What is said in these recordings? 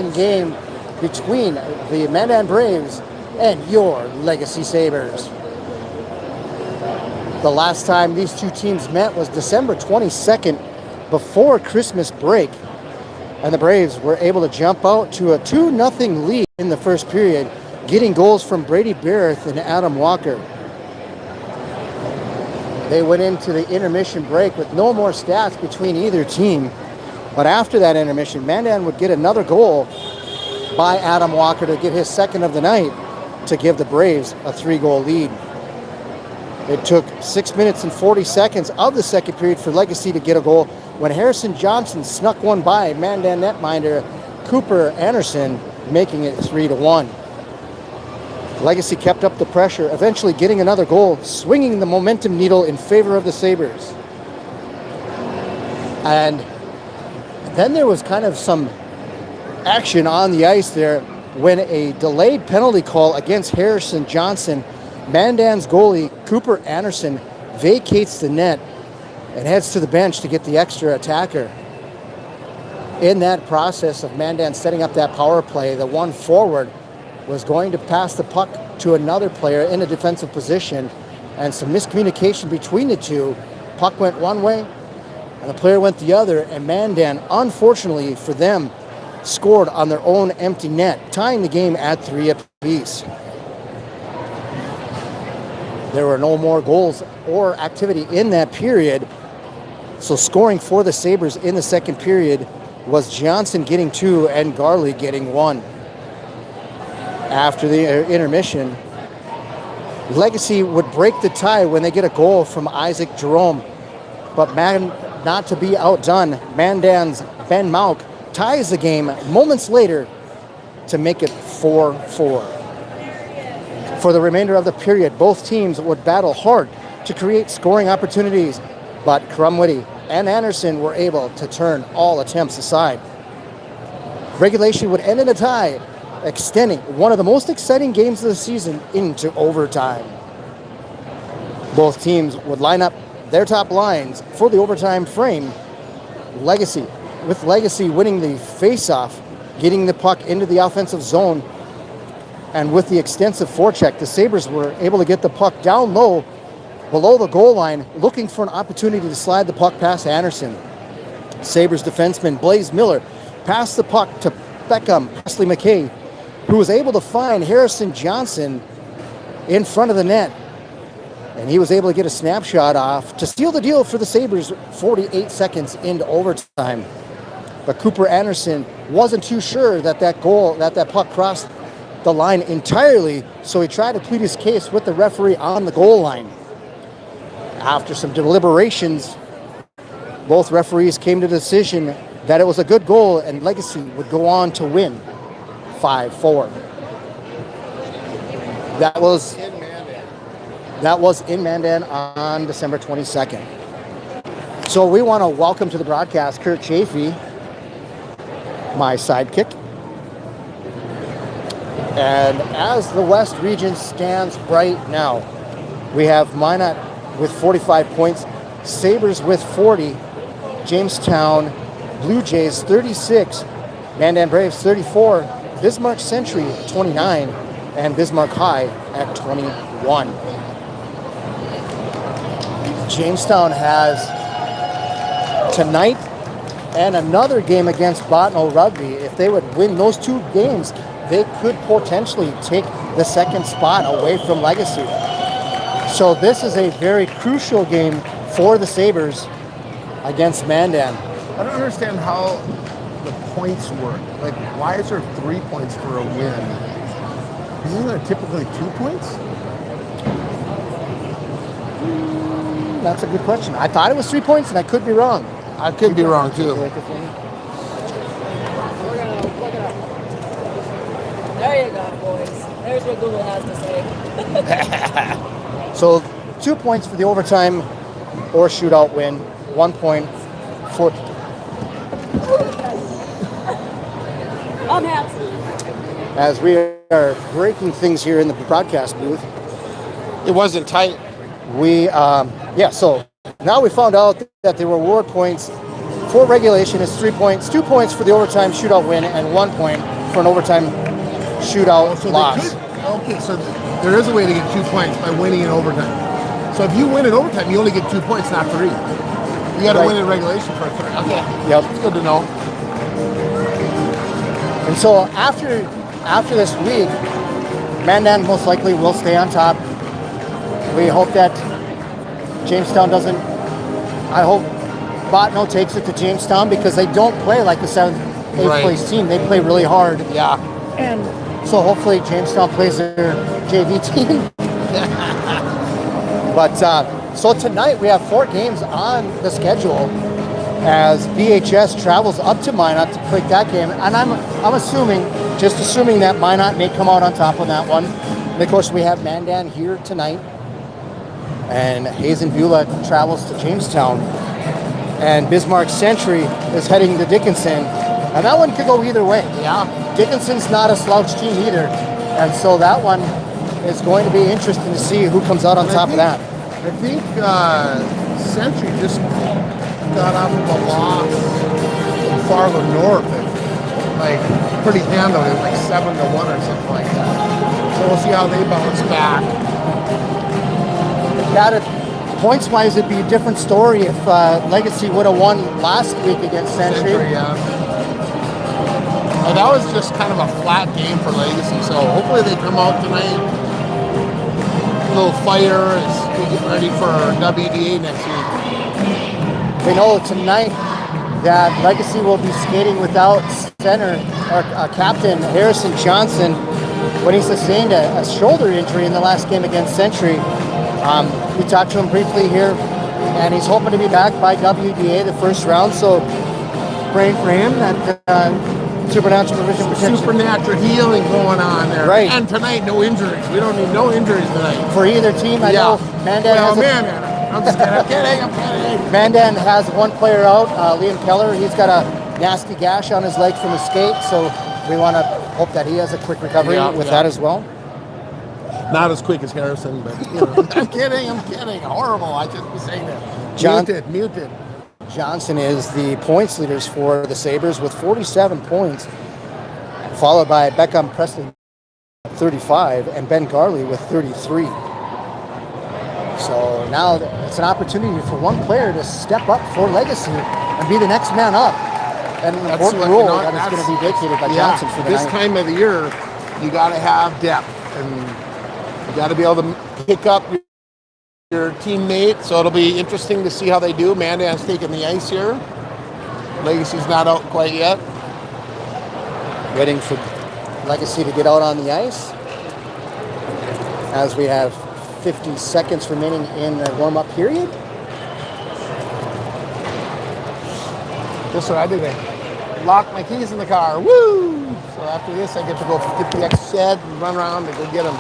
game between the Mandan Braves and your Legacy Sabers. The last time these two teams met was December 22nd, before Christmas break, and the Braves were able to jump out to a 2-0 lead in the first period, getting goals from Brady Barrett and Adam Walker. They went into the intermission break with no more stats between either team, but after that intermission, Mandan would get another goal by Adam Walker to get his second of the night to give the Braves a 3-goal lead. It took 6 minutes and 40 seconds of the second period for Legacy to get a goal when Harrison Johnson snuck one by Mandan netminder Cooper Anderson, making it 3-1. Legacy kept up the pressure, eventually getting another goal, swinging the momentum needle in favor of the Sabres. And then there was kind of some action on the ice there when a delayed penalty call against Harrison Johnson, Mandan's goalie Cooper Anderson vacates the net and heads to the bench to get the extra attacker. In that process of Mandan setting up that power play, the one forward was going to pass the puck to another player in a defensive position, and some miscommunication between the two. Puck went one way and the player went the other, and Mandan, unfortunately for them, scored on their own empty net, tying the game at 3 apiece. There were no more goals or activity in that period, so scoring for the Sabres in the second period was Johnson getting 2 and Garley getting 1. After the intermission, Legacy would break the tie when they get a goal from Isaac Jerome, but not to be outdone, Mandan's Ben Mauk ties the game moments later to make it 4-4. For the remainder of the period, both teams would battle hard to create scoring opportunities, but Crumwitty and Anderson were able to turn all attempts aside. Regulation would end in a tie, extending one of the most exciting games of the season into overtime. Both teams would line up their top lines for the overtime frame. With Legacy winning the face-off, getting the puck into the offensive zone, and with the extensive forecheck, the Sabres were able to get the puck down low below the goal line, looking for an opportunity to slide the puck past Anderson. Sabres defenseman Blaze Miller passed the puck to Beckham Presley McKay, who was able to find Harrison Johnson in front of the net. And he was able to get a snapshot off to seal the deal for the Sabres 48 seconds into overtime. But Cooper Anderson wasn't too sure that that puck crossed the line entirely, so he tried to plead his case with the referee on the goal line. After some deliberations, both referees came to the decision that it was a good goal and Legacy would go on to win 5-4. That was in Mandan on December 22nd. So we want to welcome to the broadcast Kurt Chafee, my sidekick. And as the West region stands right now, we have Minot with 45 points, Sabres with 40, Jamestown Blue Jays 36, Mandan Braves 34, Bismarck Century 29, and Bismarck High at 21. Jamestown has tonight and another game against Bottineau Rugby. If they would win those two games, they could potentially take the second spot away from Legacy. So this is a very crucial game for the Sabres against Mandan. I don't understand how the points work. Like, why is there 3 points for a win? Isn't there typically 2 points? That's a good question. I thought it was 3 points, and I could be wrong. I could be wrong, too. There you go, boys. There's what Google has to say. So 2 points for the overtime or shootout win. 1 point for... I'm happy. As we are breaking things here in the broadcast booth. It wasn't tight. So now we found out that there were award points for regulation is 3 points, 2 points for the overtime shootout win, and 1 point for an overtime shootout So loss. So there is a way to get 2 points by winning in overtime. So if you win in overtime, you only get 2 points, not 3. You got to win in regulation for a 3. Okay. Yep. It's good to know. And so after this week, Mandan most likely will stay on top. We hope that Jamestown doesn't. I hope Botno takes it to Jamestown because they don't play like the 7th, 8th place team. They play really hard. Yeah. And so hopefully Jamestown plays their JV team. But so tonight we have 4 games on the schedule as BHS travels up to Minot to play that game. And I'm assuming that Minot may come out on top on that one. And of course we have Mandan here tonight. And Hazen Beulah travels to Jamestown. And Bismarck Century is heading to Dickinson. And that one could go either way. Yeah. Dickinson's not a slouch team either. And so that one is going to be interesting to see who comes out on top of that. I think Century just got off of a loss in Fargo North. Like, pretty handily, like 7-1 or something like that. So we'll see how they bounce back. Points-wise, it'd be a different story if Legacy would have won last week against Century. Yeah. And that was just kind of a flat game for Legacy, so hopefully they come out tonight. A little fire as we get ready for WDA next week. We know tonight that Legacy will be skating without center or captain Harrison Johnson when he sustained a shoulder injury in the last game against Century. We talked to him briefly here, and he's hoping to be back by WDA the first round. So praying for him that supernatural provision protection. Supernatural healing going on there. Right. And tonight, no injuries. We don't need no injuries tonight. For either team, I know Mandan has I'm just kidding. I'm kidding. Mandan has one player out, Liam Keller. He's got a nasty gash on his leg from a skate, so we want to hope that he has a quick recovery that as well. Not as quick as Harrison, but you know. I'm kidding. Horrible. I shouldn't be saying that. Muted. Johnson is the points leaders for the Sabres with 47 points, followed by Beckham Presley 35 and Ben Garley with 33. So now it's an opportunity for one player to step up for Legacy and be the next man up. And an important role that is going to be vacated by Johnson for the this night. time of the year, you got to have depth and you got to be able to pick up your teammate. So it'll be interesting to see how they do. Mandan's taking the ice here. Legacy's not out quite yet. Waiting for Legacy to get out on the ice as we have 50 seconds remaining in the warm-up period. Guess what I did? I locked my keys in the car. Woo! So after this, I get to go get the X shed and run around and go get them.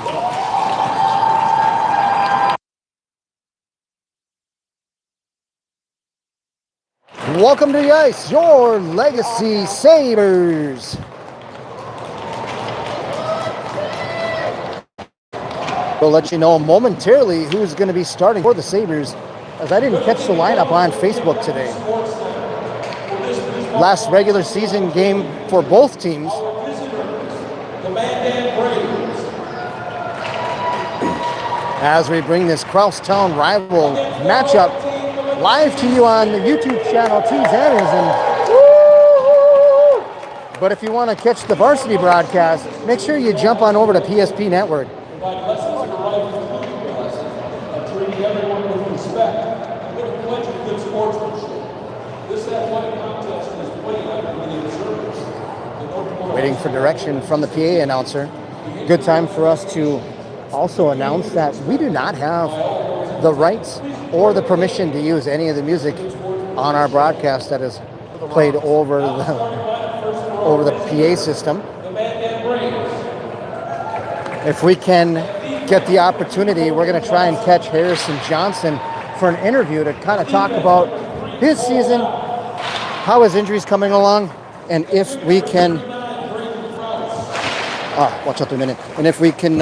Welcome to the ice, your Legacy Sabres. We'll let you know momentarily who's going to be starting for the Sabres, as I didn't catch the lineup on Facebook today. Last regular season game for both teams. As we bring this Crosstown rival matchup live to you on the YouTube channel T's and but if you want to catch the varsity broadcast, make sure you jump on over to PSP Network. Treating everyone with respect and with a pledge of good sportsmanship. This athletic contest is played under the observers. Waiting for direction from the PA announcer. Good time for us to also announce that we do not have the rights or the permission to use any of the music on our broadcast that is played over the PA system. If we can get the opportunity, we're going to try and catch Harrison Johnson for an interview to kind of talk about his season, how his injury's coming along, and if we can watch out for a minute, and if we can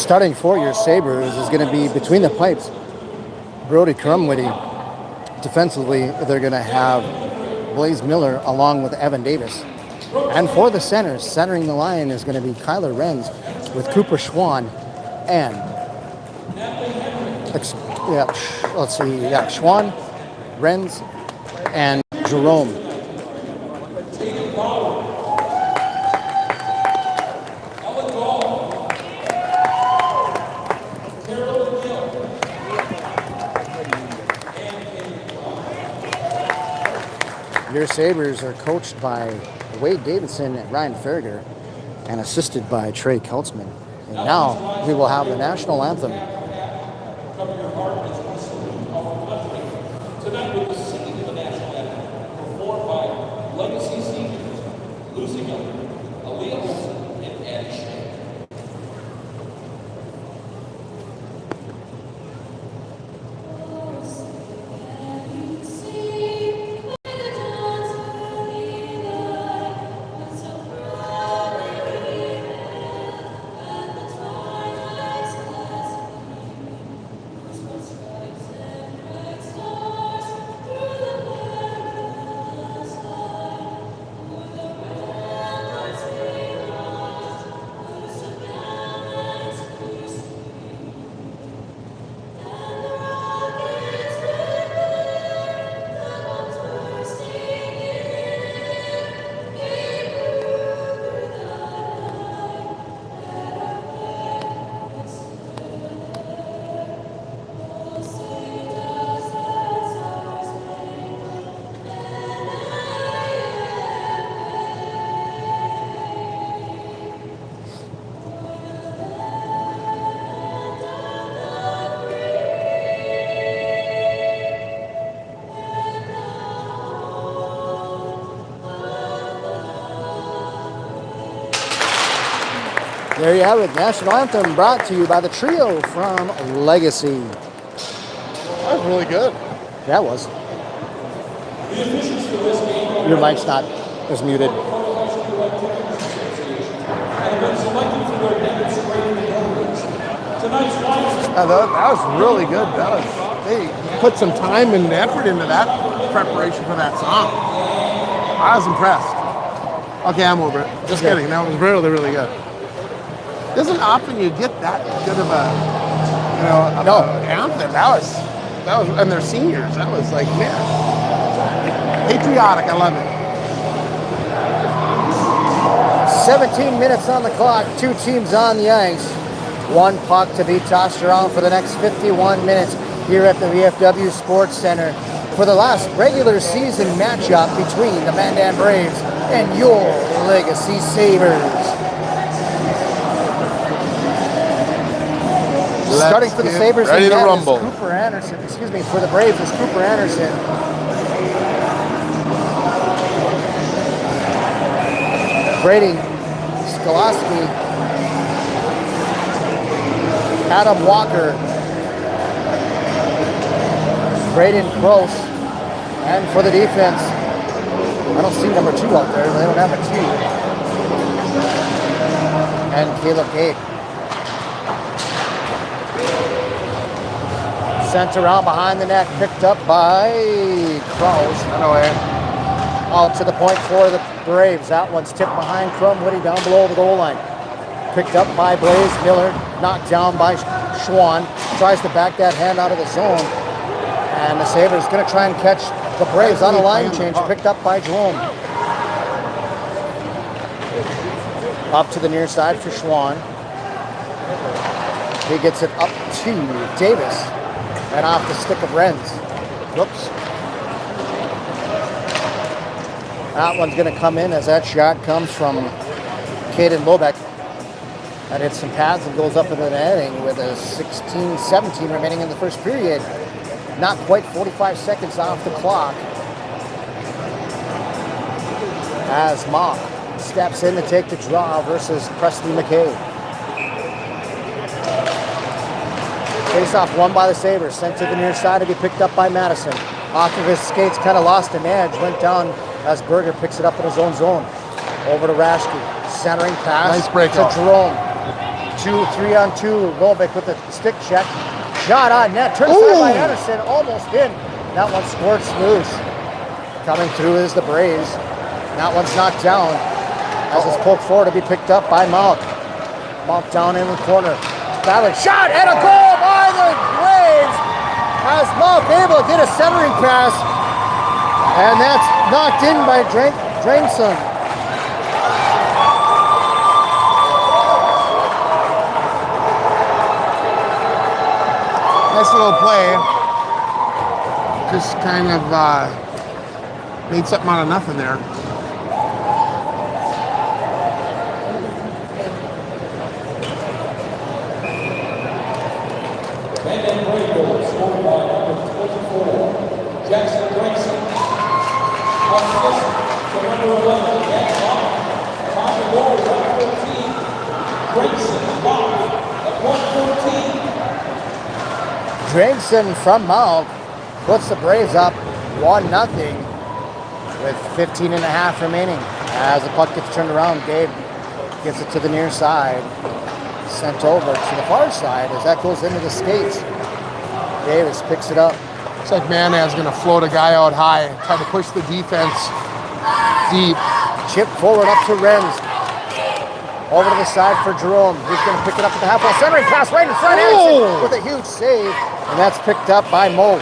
Starting for your Sabres is going to be between the pipes, Brody Crumwitty. Defensively, they're going to have Blaze Miller along with Evan Davis. And for the centers, centering the line is going to be Kyler Renz with Cooper Schwann and Schwann, Renz, and Jerome. Your Sabres are coached by Wade Davidson and Ryan Farragher and assisted by Trey Keltzman. And now we will have the national anthem. Tonight with the singing of the national anthem performed by Legacy Seniors, Lucy Miller, Aaliyah Olsen, and Addie Shea. There you have it. National anthem brought to you by the trio from Legacy. That was really good. That was. Your mic's not as muted. That was really good. They put some time and effort into that preparation for that song. I was impressed. Okay, I'm over it. Just kidding. That was really, really good. Isn't often you get that good of a, anthem. That was, and they're seniors. That was like, man, patriotic. I love it. 17 minutes on the clock, 2 teams on the ice. 1 puck to be tossed around for the next 51 minutes here at the VFW Sports Center for the last regular season matchup between the Mandan Braves and your Legacy Sabres. Starting for the Sabres, ready to rumble. Cooper Anderson. For the Braves is Cooper Anderson. Brady Skoloski, Adam Walker, Braden Gross, and for the defense, I don't see number 2 out there. They don't have a 2. And Caleb Gabe. Sent around behind the net, picked up by Krause. Out to the point for the Braves. That one's tipped behind Crumwitty down below the goal line. Picked up by Blaze Miller, knocked down by Schwann. Tries to back that hand out of the zone. And the Sabres going to try and catch the Braves on a line change. Picked up by Jerome. Up to the near side for Schwann. He gets it up to Davis. And off the stick of Renz. Whoops. That one's going to come in as that shot comes from Caden Lobeck. That hits some pads and goes up into the netting with a 16-17 remaining in the first period. Not quite 45 seconds off the clock. As Mock steps in to take the draw versus Preston McKay. Face-off won by the Sabres, sent to the near side to be picked up by Madison. Off of his skates, kind of lost an edge, went down as Berger picks it up in his own zone. Over to Raschke, centering pass nice breakout to Jerome. 3-on-2. Lobeck with the stick check. Shot on net. Turns aside by Anderson. Almost in. That one squirts loose. Coming through is the Braves. That one's knocked down. As it's poked forward to be picked up by Malk. Malk down in the corner. Battling. Shot and a goal by the Braves. As Malk able to get a centering pass. And that's knocked in by Drainson. Nice little play. Just kind of made something out of nothing there. Mandan Great goal scored by number 24, Jackson Grayson. Assist to number 11, Jack Long. On the goal is number 14, Grayson Long at 114. Drainson from Malk puts the Braves up 1-0 with 15 and a half remaining. As the puck gets turned around, Gabe gets it to the near side. Sent over to the far side as that goes into the skates. Davis picks it up. Looks like Mandan's going to float a guy out high and try to push the defense deep. Chip forward up to Renz. Over to the side for Jerome. He's going to pick it up at the half wall. Centering pass right in front. Anderson with a huge save. And that's picked up by Mo.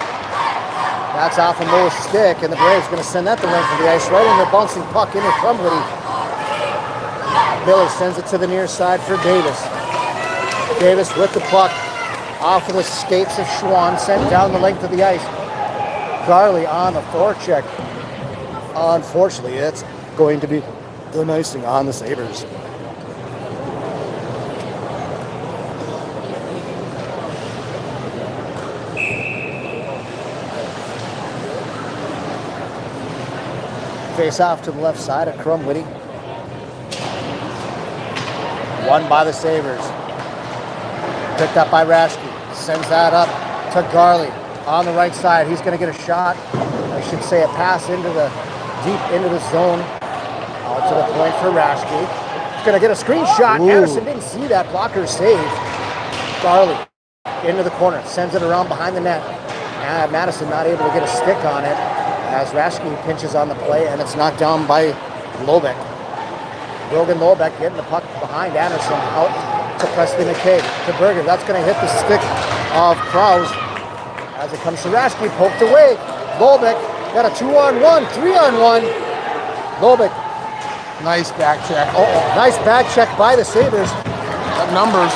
That's off of Mo's stick. And the Braves going to send that the length of the ice right in the bouncing puck into Crumbley. Miller sends it to the near side for Davis. Davis with the puck off of the skates of Schwann, sent down the length of the ice. Garley on the forecheck. Unfortunately, it's going to be the icing on the Sabres. Face off to the left side of Crumwitty. Won by the Sabres. Picked up by Raschke. Sends that up to Garley on the right side. He's going to get a shot. I should say a pass into the deep into the zone. Out to the point for Raschke. He's going to get a screenshot. Anderson didn't see that blocker save. Garley into the corner. Sends it around behind the net. And Madison not able to get a stick on it as Raschke pinches on the play, and it's knocked down by Lobeck. Brogan Lobeck getting the puck behind Anderson, out to Presley McKay, to Berger. That's going to hit the stick of Krause. As it comes to Raschke, poked away. Lobeck got a 2-on-1, 3-on-1. Lobeck. Nice back check. Nice back check by the Sabres. Got numbers.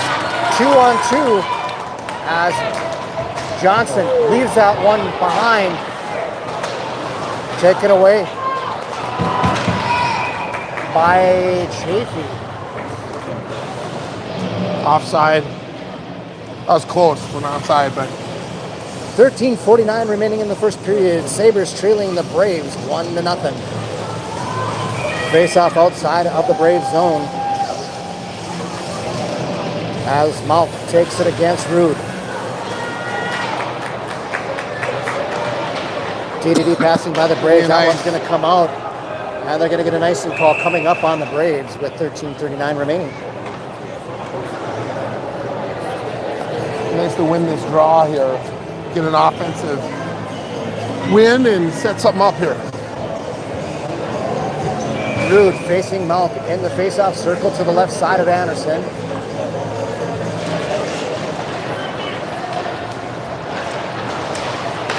2-on-2 as Johnson leaves that one behind. Taken away by Chafee. Offside. That was close for an offside, but 13:49 remaining in the first period. Sabres trailing the Braves 1-0. Face off outside of the Braves zone as Malk takes it against Rude. TDD passing by the Braves. That one's going to come out. And they're going to get an icing call coming up on the Braves with 13:39 remaining. nice to win this draw here. Get an offensive win and set something up here. Rude facing Malk in the face-off circle to the left side of Anderson.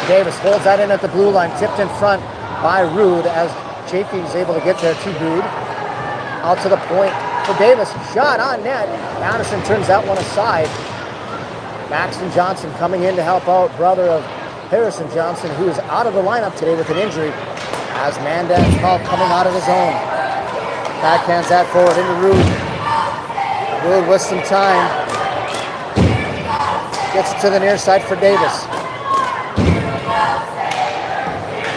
Davis holds that in at the blue line, tipped in front by Rude as Chafee is able to get there to Rude. Out to the point for Davis, shot on net. Anderson turns that one aside. Maxton Johnson coming in to help out, brother of Harrison Johnson, who is out of the lineup today with an injury, as Mandan's Malk coming out of the zone. Backhands that forward into Rude. Rude with some time. Gets it to the near side for Davis.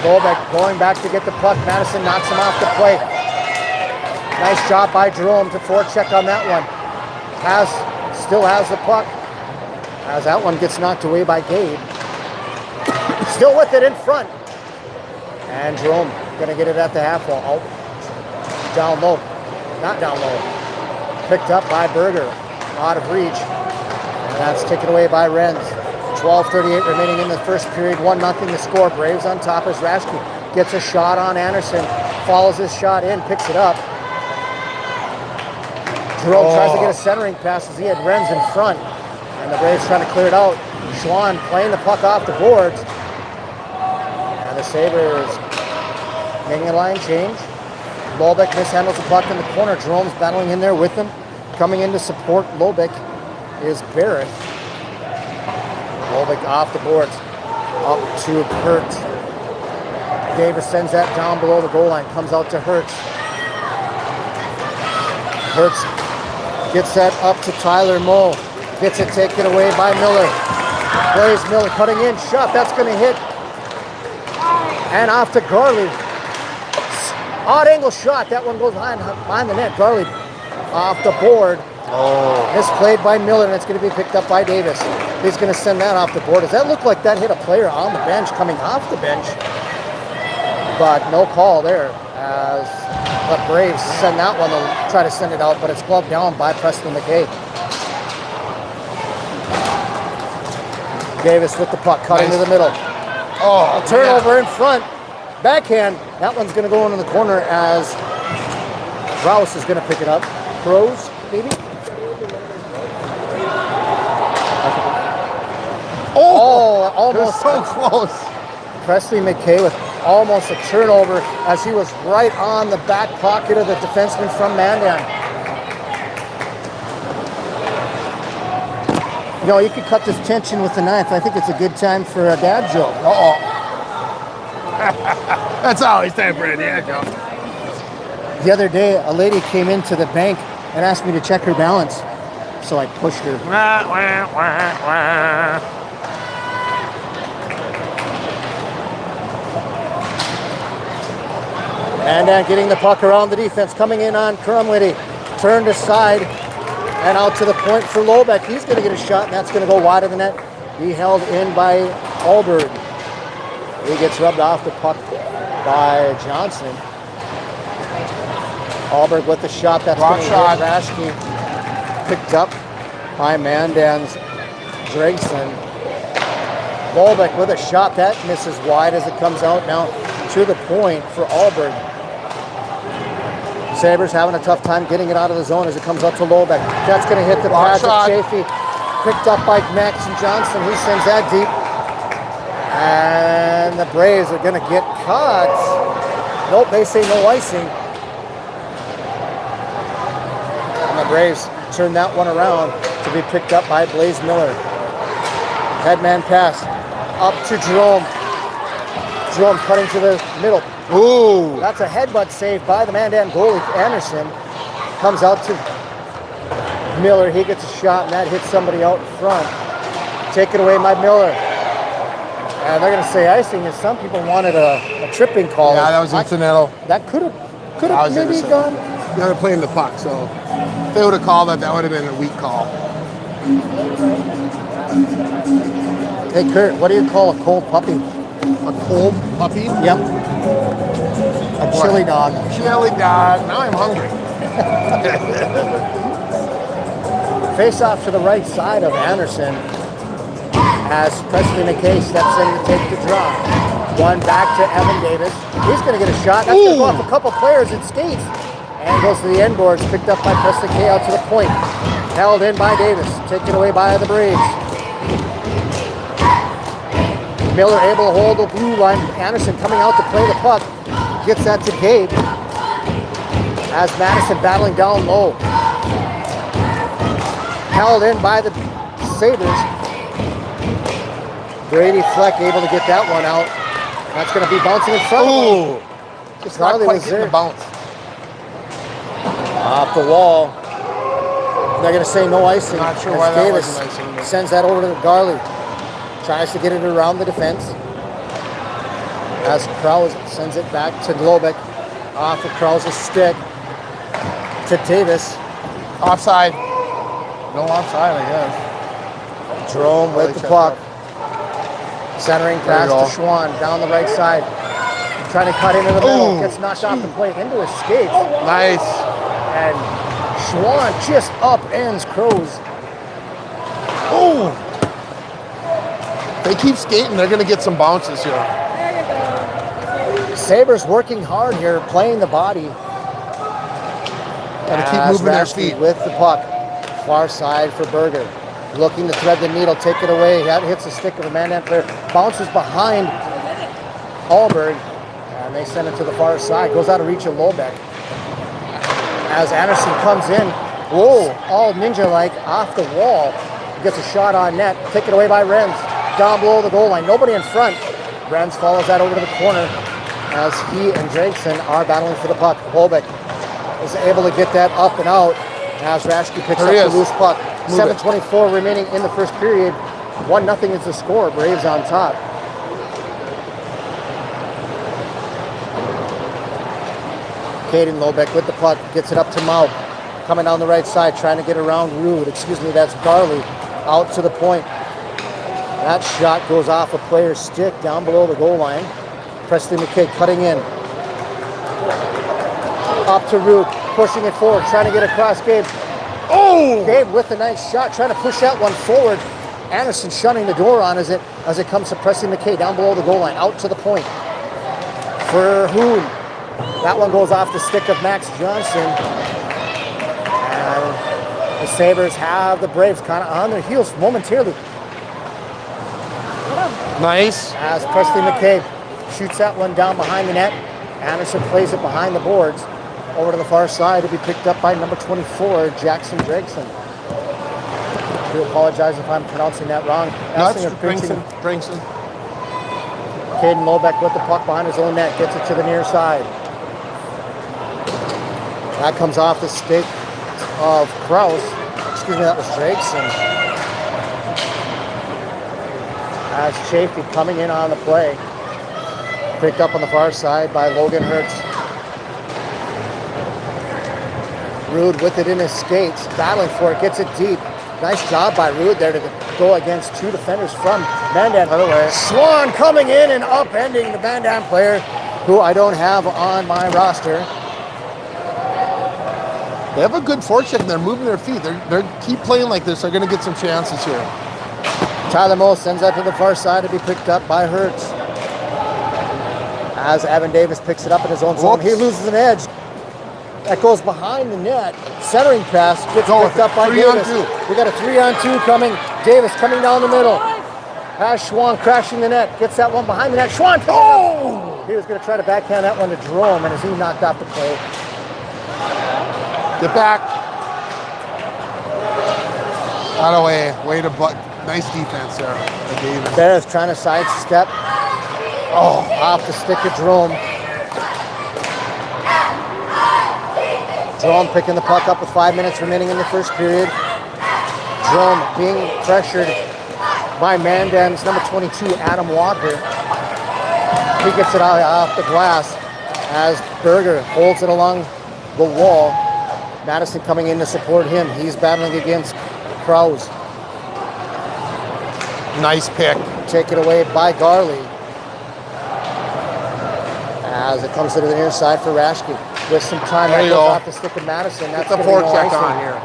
Golbeck going back to get the puck. Madison knocks him off the play. Nice job by Jerome to forecheck on that one. Still has the puck. As that one gets knocked away by Gabe. Still with it in front. And Jerome gonna get it at the half wall. Oh, down low. Not down low. Picked up by Berger. out of reach. And that's taken away by Renz. 12:38 remaining in the first period. 1-0 the score. Braves on top as Rashke gets a shot on Anderson. Follows his shot in, picks it up. Jerome tries to get a centering pass as he had Renz in front. And the Braves trying to clear it out. Schwann playing the puck off the boards. And the Sabres making a line change. Lobeck mishandles the puck in the corner. Jerome's battling in there with him. Coming in to support Lobeck is Barrett. Lobeck off the boards. Up to Hertz. Davis sends that down below the goal line. Comes out to Hertz. Hertz gets that up to Tyler Moe. Gets it taken away by Miller. Blaze Miller cutting in. Shot. That's going to hit. And off to Garley. Odd angle shot. That one goes behind the net. Garley off the board. Misplayed by Miller, and it's going to be picked up by Davis. He's going to send that off the board. Does that look like that hit a player on the bench coming off the bench? But no call there as the Braves send that one. They'll try to send it out, but it's gloved down by Preston McKay. Davis with the puck, cut into the middle. A turnover in front. Backhand. That one's going to go into the corner as Rouse is going to pick it up. Crows, maybe? Almost so close. Presley McKay with almost a turnover as he was right on the back pocket of the defenseman from Mandan. You know, you could cut this tension with the knife. I think it's a good time for a dad joke. That's always time for a dad joke. The other day, a lady came into the bank and asked me to check her balance. So I pushed her. And getting the puck around the defense, coming in on Crumlitty. Turned aside and out to the point for Lobeck. He's going to get a shot, and that's going to go wide of the net. Be held in by Alberg. He gets rubbed off the puck by Johnson. Alberg with the shot. That's going to hit Rashke. Picked up by Mandan's Gregson. Lobeck with a shot. That misses wide as it comes out now to the point for Alberg. Sabres having a tough time getting it out of the zone as it comes up to Lobeck. That's going to hit the pads of Chafee. Picked up by Maxon Johnson. He sends that deep. And the Braves are going to get caught. Nope, they say no icing. And the Braves turn that one around to be picked up by Blaze Miller. Headman pass up to Jerome. Jerome cutting to the middle. Ooh. That's a headbutt save by the Mandan goalie, Anderson. Comes out to Miller. He gets a shot, and that hits somebody out in front. Taken away by Miller. And they're going to say icing, as some people wanted a tripping call. Yeah, that was incidental. That could have maybe gone. They were playing the puck, so if they would have called that, that would have been a weak call. Hey, Kurt, what do you call a cold puppy? A cold puppy? Yep. A chili dog. Chili dog. Now I'm hungry. Face off to the right side of Anderson as Presley McKay steps in to take the draw. One back to Evan Davis. He's going to get a shot. That's going to go off a couple players and skates. And goes to the end boards. Picked up by Presley McKay out to the point. Held in by Davis. Taken away by the Braves. Miller able to hold the blue line. Anderson coming out to play the puck. Gets that to Gabe. As Madison battling down low. Held in by the Sabres. Brady Fleck able to get that one out. That's going to be bouncing in front of him. Just Not hardly quite was getting there. the bounce. Off the wall. They're going to say no icing. Not sure as why that Davis wasn't icing, but- sends that over to Garley. Tries to get it around the defense. As Krause sends it back to Lobeck. Off of Krause's stick to Davis. Offside. No offside, I guess. Jerome with the puck. Centering pass to Schwann down the right side. Trying to cut into the middle. Gets knocked off the plate into his skates. Nice. And Schwann just upends Crows. Oh! They keep skating, they're gonna get some bounces here. There you go. Sabres working hard here, playing the body. Gotta keep As moving their Rashke feet. with the puck. Far side for Berger. Looking to thread the needle, take it away. That hits the stick of a Mandan player. Bounces behind Alberg. And they send it to the far side. Goes out of reach of Lobeck. As Anderson comes in. Whoa, all ninja-like off the wall. Gets a shot on net. Taken away by Renz. Down below the goal line. Nobody in front. Renz follows that over to the corner as he and Drakeson are battling for the puck. Lobeck is able to get that up and out as Rashke picks up the loose puck. 7:24 remaining in the first period. 1-0 is the score. Braves on top. Caden Lobeck with the puck, gets it up to Mauk. Coming down the right side, trying to get around Rude. That's Garley out to the point. That shot goes off a player's stick down below the goal line. Presley McKay cutting in. Up to Rude, pushing it forward, trying to get across Gabe. Oh! Gabe with a nice shot, trying to push that one forward. Anderson shutting the door on as it comes to Presley McKay down below the goal line, out to the point. For Hoon. That one goes off the stick of Max Johnson. And the Sabres have the Braves kind of on their heels momentarily. Nice. As Presley McKay shoots that one down behind the net. Anderson plays it behind the boards. Over to the far side to be picked up by number 24, Jackson Drakeson. I do apologize if I'm pronouncing that wrong. That's Drakeson. Caden Lobeck with the puck behind his own net, gets it to the near side. That comes off the stick of Kraus. Excuse me, that was Drakeson. As Chafee coming in on the play. Picked up on the far side by Logan Hertz. Rude with it in his skates, battling for it, gets it deep. Nice job by Rude there to go against two defenders from Mandan. By the way, Schwann coming in and upending the Mandan player, who I don't have on my roster. They have a good forecheck and they're moving their feet. They're keep playing like this. They're going to get some chances here. Tyler Moe sends that to the far side to be picked up by Hertz. As Evan Davis picks it up in his own zone, he loses an edge. That goes behind the net. Centering pass gets picked up by Davis. We got a 3-on-2 coming. Davis coming down the middle. Has Schwann crashing the net. Gets that one behind the net. Schwann! Oh! He was going to try to backhand that one to Jerome, and as he knocked off the play. Get back. Out of way. Way to butt. Nice defense there by Davis. Bears trying to sidestep. Oh, off the stick of Jerome. Jerome picking the puck up with 5 minutes remaining in the first period. Jerome being pressured by Mandan's number 22, Adam Walker. He gets it out off the glass as Berger holds it along the wall. Madison coming in to support him. He's battling against Kraus. Nice pick. Taken away by Garley. As it comes to the near side for Rashke. With some time, there that you goes go. off the stick of Madison. That's the forecheck on here.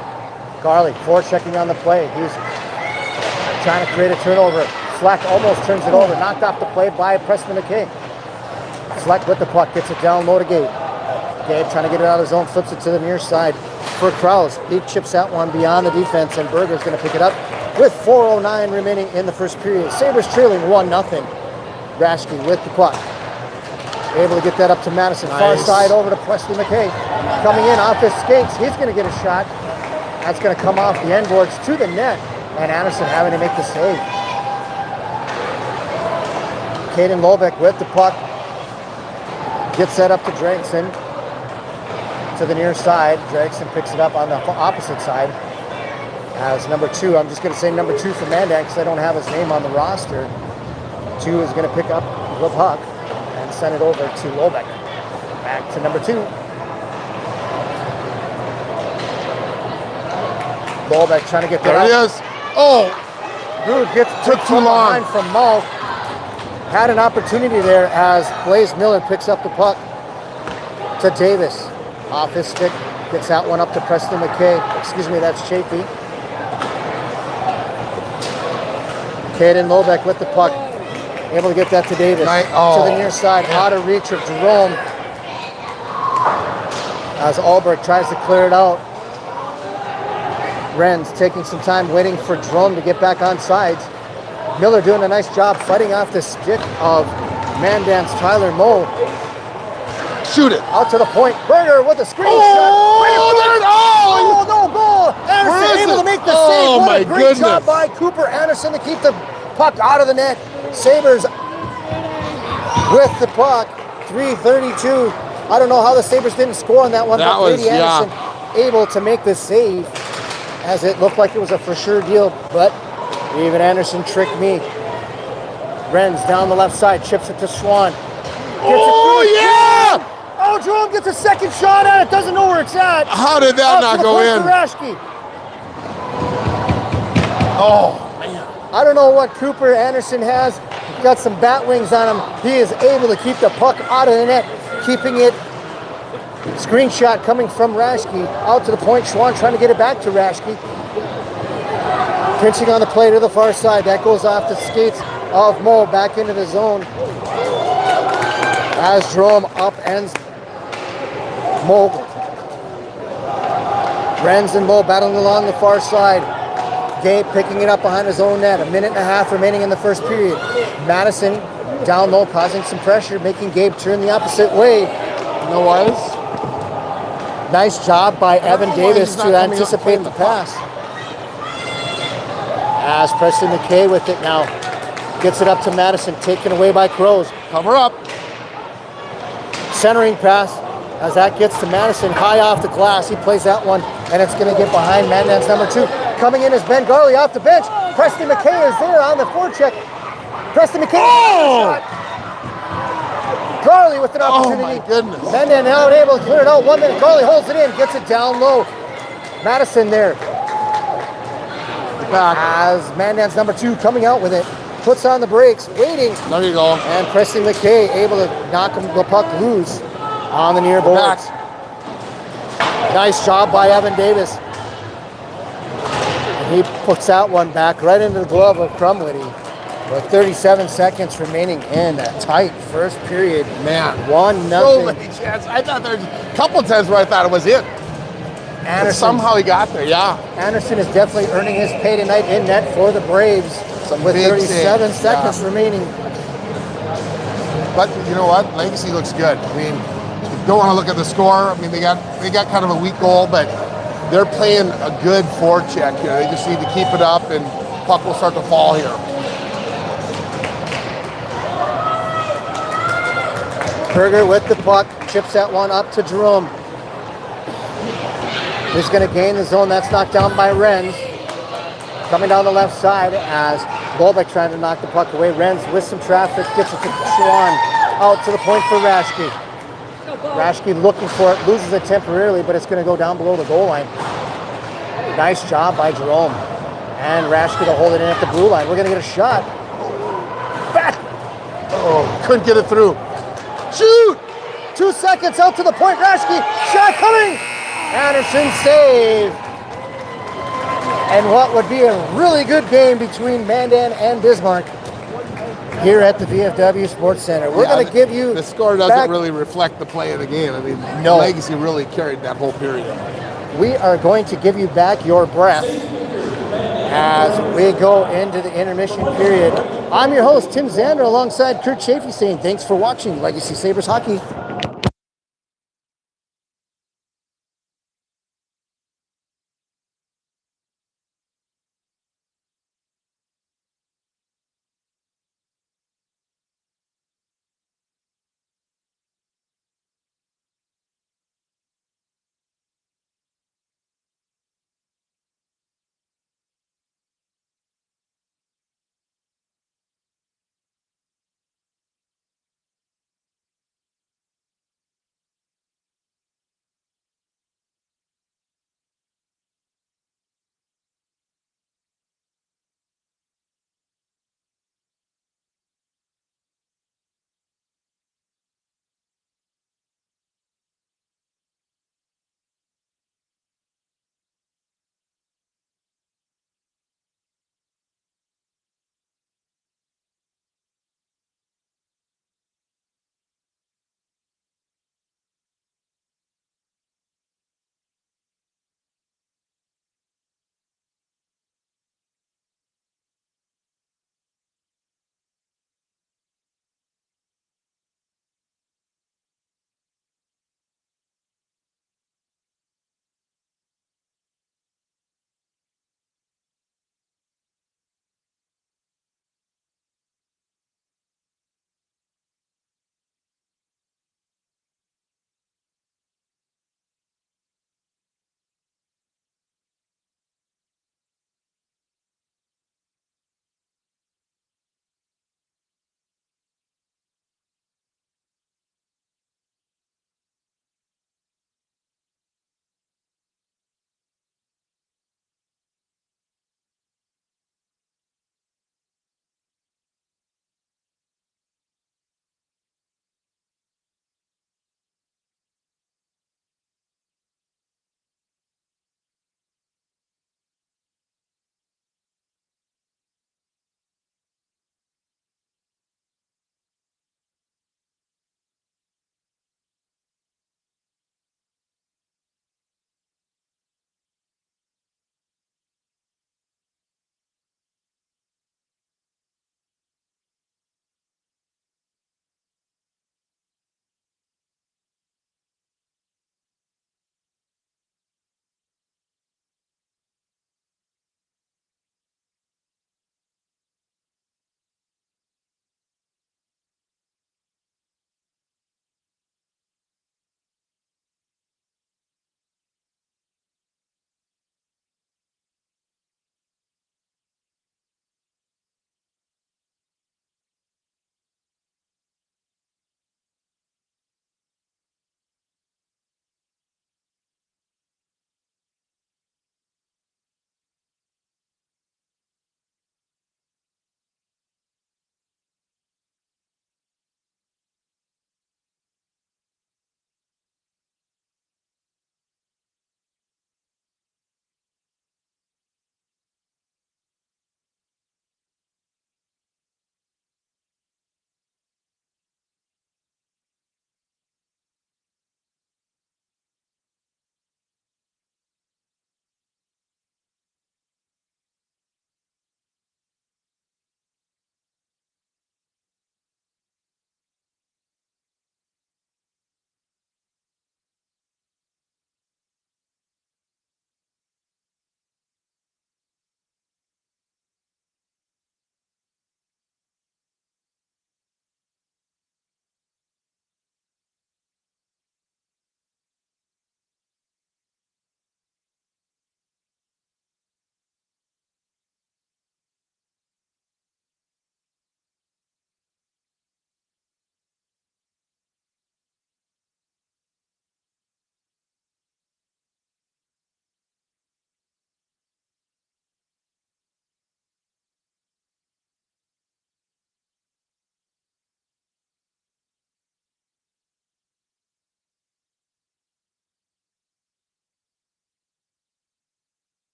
Garley forechecking on the play. He's trying to create a turnover. Fleck almost turns it over. Knocked off the play by Preston McKay. Fleck with the puck, gets it down low to Gabe. Gabe trying to get it out of his zone, flips it to the near side for Kraus. He chips that one beyond the defense, and Berger's going to pick it up with 4:09 remaining in the first period. Sabres trailing 1-0. Rashke with the puck. Able to get that up to Madison. Nice. Far side over to Presley McKay. Coming in off his skates. He's going to get a shot. That's going to come off the end boards to the net. And Anderson having to make the save. Caden Lobeck with the puck. Gets that up to Drakeson. To the near side. Drakeson picks it up on the opposite side. As number 2, I'm just going to say number 2 for Mandan because I don't have his name on the roster. 2 is going to pick up the puck. Send it over to Lobeck. Back to number 2. Lobeck trying to get there. There it is. Oh! Rude gets took too long from Mauk. Had an opportunity there as Blaze Miller picks up the puck to Davis. Off his stick Gets that one up to Preston McKay. Excuse me, that's Chafee. Caden Lobeck with the puck. Able to get that to Davis. To the near side, out of reach of Jerome. As Albrecht tries to clear it out. Renz taking some time waiting for Jerome to get back on sides. Miller doing a nice job fighting off the stick of Mandan's Tyler Moe. Shoot it. Out to the point. Berger with a screen shot. Oh, no goal. Anderson able to make the save. What a great job by Cooper Anderson to keep the puck out of the net. Sabers with the puck. 3:32. I don't know how the Sabres didn't score on that one, but Brady Anderson able to make the save, as it looked like it was a for sure deal, but even Anderson tricked me. Renz down the left side, chips it to Swan. Oh, Jerome gets a second shot at it, doesn't know where it's at. How did that not go in? Oh, man. I don't know what Cooper Anderson has. He's got some bat wings on him. He is able to keep the puck out of the net, keeping it. Screenshot coming from Raschke. Out to the point, Schwan trying to get it back to Raschke. Pinching on the play to the far side. That goes off the skates of Moe back into the zone. As Jerome upends Moe. Renz and Moe battling along the far side. Gabe picking it up behind his own net. 1.5 minutes remaining in the first period. Madison down low, causing some pressure, making Gabe turn the opposite way. No worries. Nice job by Evan Davis to anticipate the pass. As Preston McKay with it now. Gets it up to Madison, taken away by Crows. Cover up. Centering pass as that gets to Madison, high off the glass. He plays that one, and it's going to get behind Mandan's number 2. Coming in is Ben Garley off the bench. Preston McKay is there on the forecheck. Preston McKay. Oh! Garley with an opportunity. Oh, my goodness. Mandan now able to clear it out. 1 minute. Garley holds it in, gets it down low. Madison there. Back. As Mandan's number 2 coming out with it. Puts on the brakes, waiting. There you go. And Preston McKay able to knock the puck loose on the near boards. Nice job by Evan Davis. And he puts that one back right into the glove of Crumlitty. With 37 seconds remaining in a tight first period. Man. 1-0. So many chances. I thought there's a couple of times where I thought it was it. Anderson, somehow he got there, Anderson is definitely earning his pay tonight in net for the Braves. With 37 seconds remaining. But you know what? Legacy looks good. I mean, you don't want to look at the score. I mean, they got kind of a weak goal, but they're playing a good forecheck here. They just need to keep it up, and puck will start to fall here. Berger with the puck, chips that one up to Jerome. He's going to gain the zone. That's knocked down by Renz. Coming down the left side as Bolbeck trying to knock the puck away. Renz with some traffic, gets it to Schwan. Out to the point for Raschke. Raschke looking for it, loses it temporarily, but it's going to go down below the goal line. Nice job by Jerome. And Raschke to hold it in at the blue line. We're going to get a shot. Back! Oh, couldn't get it through. Shoot! 2 seconds out to the point. Raschke, shot coming! Anderson save. And what would be a really good game between Mandan and Bismarck here at the VFW Sports Center. We're going to give you the score doesn't really reflect the play of the game. I mean, Legacy really carried that whole period. We are going to give you back your breath as we go into the intermission period. I'm your host, Tim Zander, alongside Kurt Chafee, saying thanks for watching Legacy Sabres Hockey.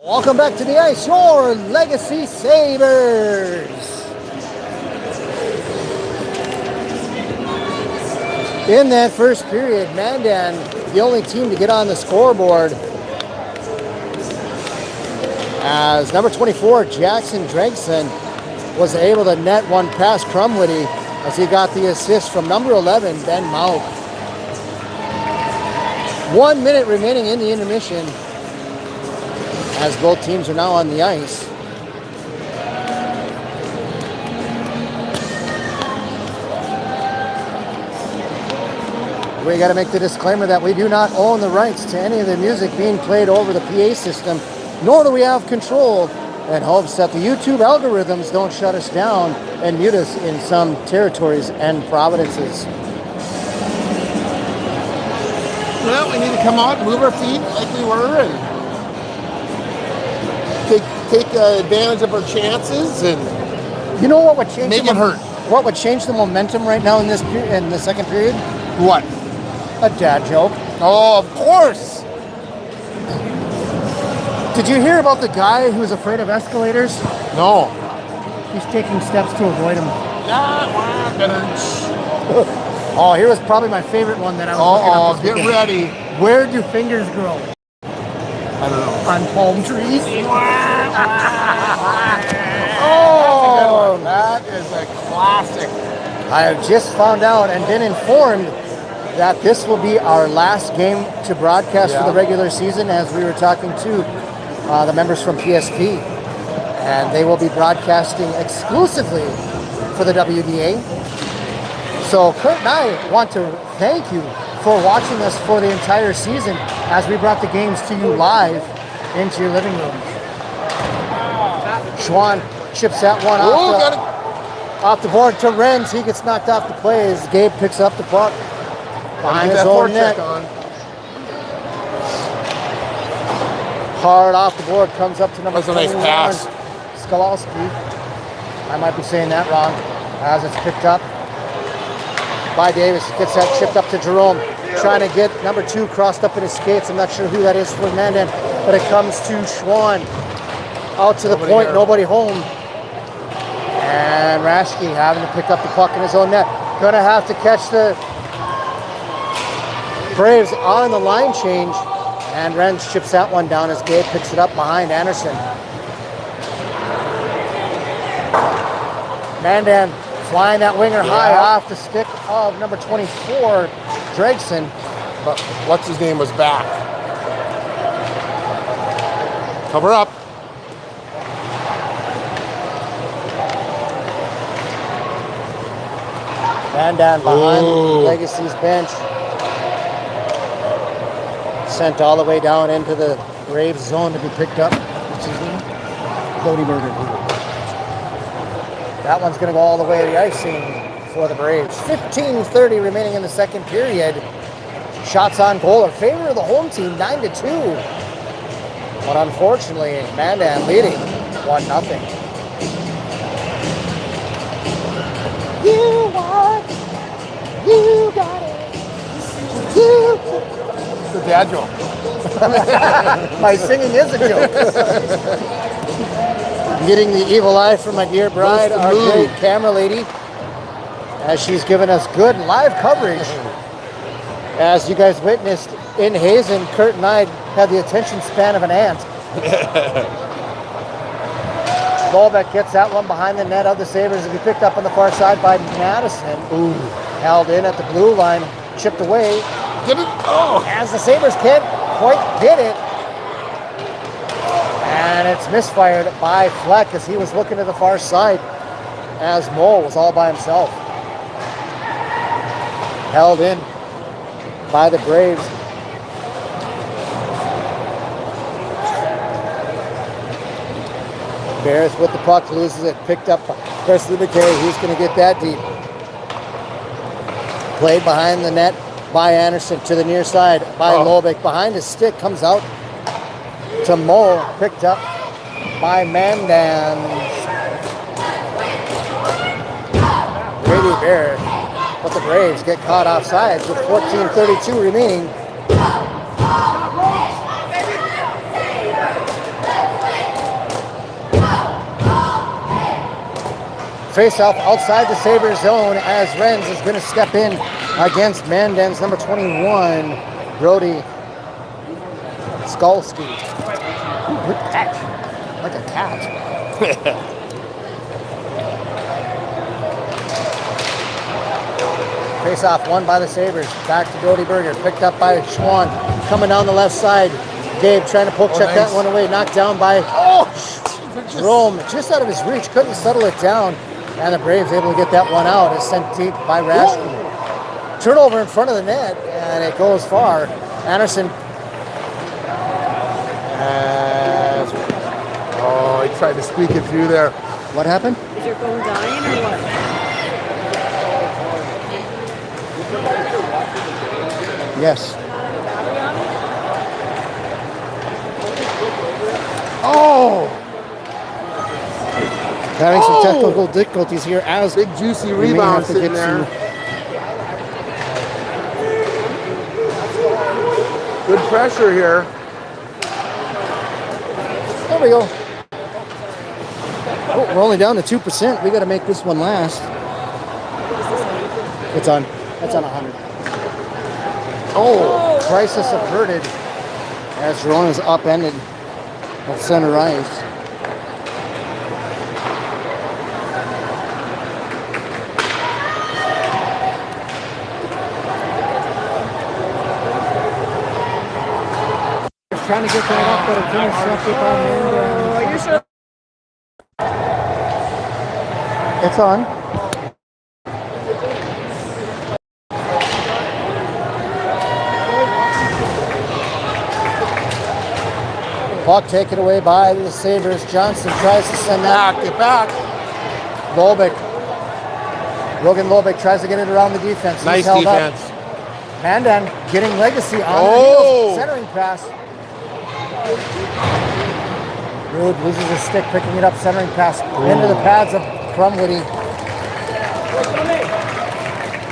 Welcome back to the ice, your Legacy Sabers. In that first period, Mandan, the only team to get on the scoreboard, as number 24, Jackson Dregson, was able to net one past Crumwitty as he got the assist from number 11, Ben Mauk. 1 minute remaining in the intermission as both teams are now on the ice. We got to make the disclaimer that we do not own the rights to any of the music being played over the PA system, nor do we have control, in hopes that the YouTube algorithms don't shut us down and mute us in some territories and provinces. Well, we need to come out, move our feet like we were, and take advantage of our chances and You know what would change make the it hurt. What would change the momentum right now in this in the second period? What? A dad joke. Oh, of course. Did you hear about the guy who's afraid of escalators? No. He's taking steps to avoid them. Oh, Oh, here was probably my favorite one that I was looking up this get weekend. ready. Where do fingers grow? I don't know. On palm trees. Oh, that is a classic. I have just found out and been informed that this will be our last game to broadcast for the regular season, as we were talking to the members from PSP. And they will be broadcasting exclusively for the WDA. So Kurt and I want to thank you for watching us for the entire season as we brought the games to you live into your living room. Schwann chips that one off the board to Renz. He gets knocked off the play as Gabe picks up the puck behind his own net. Hard off the board, comes up to number 21. That's a nice pass. Skolowski. I might be saying that wrong. As it's picked up by Davis. Gets that chipped up to Jerome. Trying to get number 2 crossed up in his skates. I'm not sure who that is for Mandan, but it comes to Schwann. Out to the point, nobody home. And Raschke having to pick up the puck in his own net. Gonna have to catch the Braves on the line change. And Renz chips that one down as Gabe picks it up behind Anderson. Mandan flying that winger high off the stick of number 24, Dregson. But what's his name was back. Cover up. Mandan behind Legacy's bench. Sent all the way down into the Braves zone to be picked up. What's his name? Cody Murder. That one's going to go all the way to the icing for the Braves. 15:30 remaining in the second period. Shots on goal in favor of the home team, 9-2. But unfortunately, Mandan leading 1-0. You won. You got it. You. It's a dad joke. My singing is a joke. Getting the evil eye from my dear bride, our great camera lady, as she's given us good live coverage. As you guys witnessed in Hazen, Kurt and I had the attention span of an ant. Bolbeck gets that one behind the net of the Sabres to be picked up on the far side by Madison. Ooh. Held in at the blue line, chipped away. Get it? Oh. As the Sabres can't quite get it. And it's misfired by Fleck as he was looking to the far side as Mo was all by himself. Held in by the Braves. Barris with the puck, loses it, picked up Presley McKay. He's going to get that deep. Played behind the net by Anderson to the near side by Lobeck. Behind his stick, comes out to Mo, picked up by Mandan. Brady Barrett, but the Braves get caught offsides with 14:32 remaining. Face-off outside the Sabres zone as Renz is going to step in against Mandan's number 21, Brody Skolsky. Ooh, good catch. Like a cat. Face-off won by the Sabres. Back to Brody Berger. Picked up by Schwann. Coming down the left side. Gabe trying to poke check that one away. Knocked down by Jerome. Just out of his reach. Couldn't settle it down. And the Braves able to get that one out. It's sent deep by Rashke. Turnover in front of the net. And it goes far. Anderson. Oh, he tried to squeak it through there. What happened? Is your phone dying or what? Yes. Battery on it? Oh! Having some technical difficulties here as Big juicy we may rebound have to sitting get there. some- Good pressure here. There we go. Oh, we're only down to 2%. We got to make this one last. It's on. That's on 100. Oh, crisis averted as Jerome is upended at center ice. Trying to get that up, but it's intercepted by Mandan. Are you sure? It's on. Puck taken away by the Sabres. Johnson tries to send that. Get back. Lobick. Logan Lobick tries to get it around the defense. He's Nice held up. defense. Mandan getting legacy on the Oh. heels. Centering pass. Rude loses his stick, picking it up, centering pass into the pads of Crumwoody.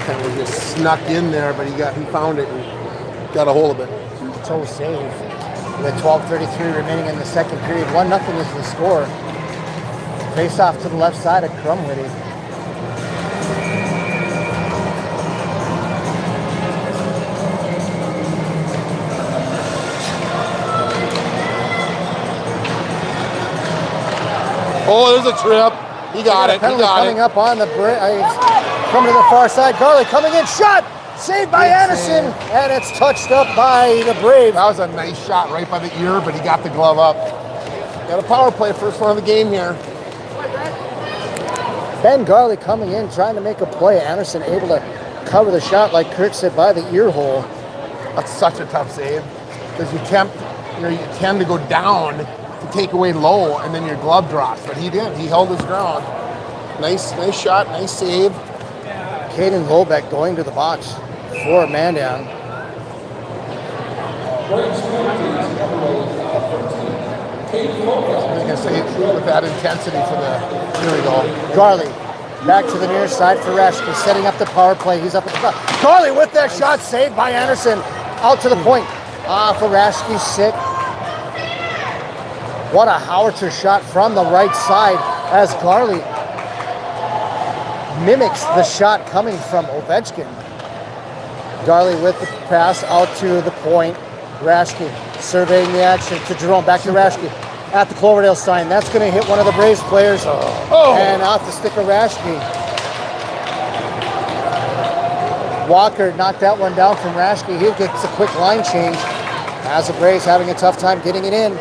Kind of just snuck in there, but he found it and got a hold of it. Toe save. With 12:33 remaining in the second period. 1-0 is the score. Face off to the left side of Crumwoody. Oh, there's a trip. He got it. He Penalty got coming it. up on the coming to the far side. Garley coming in, shot, saved by Good Anderson, save. and it's touched up by the Braves. That was a nice shot right by the ear, but he got the glove up. Got a power play, first one of the game here. Ben Garley coming in, trying to make a play. Anderson able to cover the shot, like Kirk said, by the ear hole. That's such a tough save because you tend to go down to take away low, and then your glove drops. But he did. He held his ground. Nice shot. Nice save. Caden Lobeck going to the box for Mandan. I was gonna say with that intensity for the. Here we go. Garley back to the near side for Rashke, setting up the power play. He's up at the top. Garley with that shot, saved by Anderson. Out to the point. For Rashke's sick. What a howitzer shot from the right side as Garley mimics the shot coming from Ovechkin. Garley with the pass out to the point. Rashke surveying the action to Jerome. Back to Rashke at the Cloverdale sign. That's going to hit one of the Braves players. And off the stick of Rashke. Walker knocked that one down from Rashke. He gets a quick line change as the Braves having a tough time getting it in.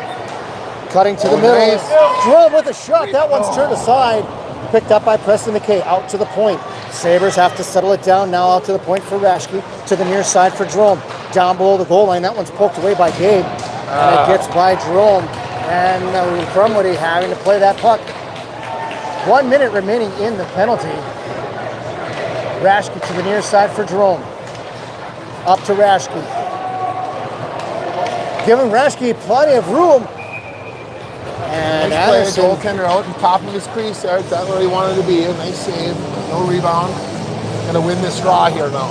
Cutting to the middle. Nice. Jerome with a shot. That one's turned aside. Picked up by Preston McKay. Out to the point. Sabres have to settle it down now. Out to the point for Rashke. To the near side for Jerome. Down below the goal line. That one's poked away by Gabe. And it gets by Jerome. And Crumwoody having to play that puck. 1 minute remaining in the penalty. Rashke to the near side for Jerome. Up to Rashke. Giving Rashke plenty of room. And Nice play. Anderson, Goaltender out on top of his crease there. That's where he wanted to be. A nice save. No rebound. Gonna win this draw here now.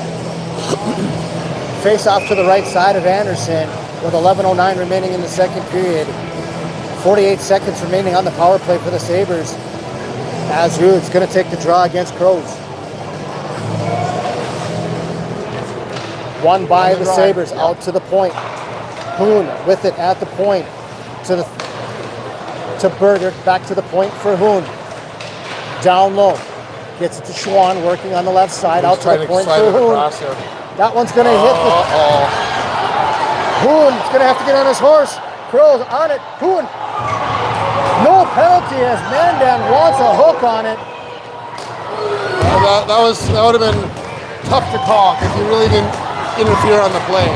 face off to the right side of Anderson with 11:09 remaining in the second period. 48 seconds remaining on the power play for the Sabres. As Rude's going to take the draw against Crows. One by the Sabers, out to the point. Hoon with it at the point to Berger, back to the point for Hoon. Down low, gets it to Schwann, working on the left side, out to the point for Hoon. That one's going to hit the... Hoon's going to have to get on his horse. Crows on it. Hoon. No penalty as Mandan wants a hook on it. That would have been tough to call because he really didn't interfere on the play.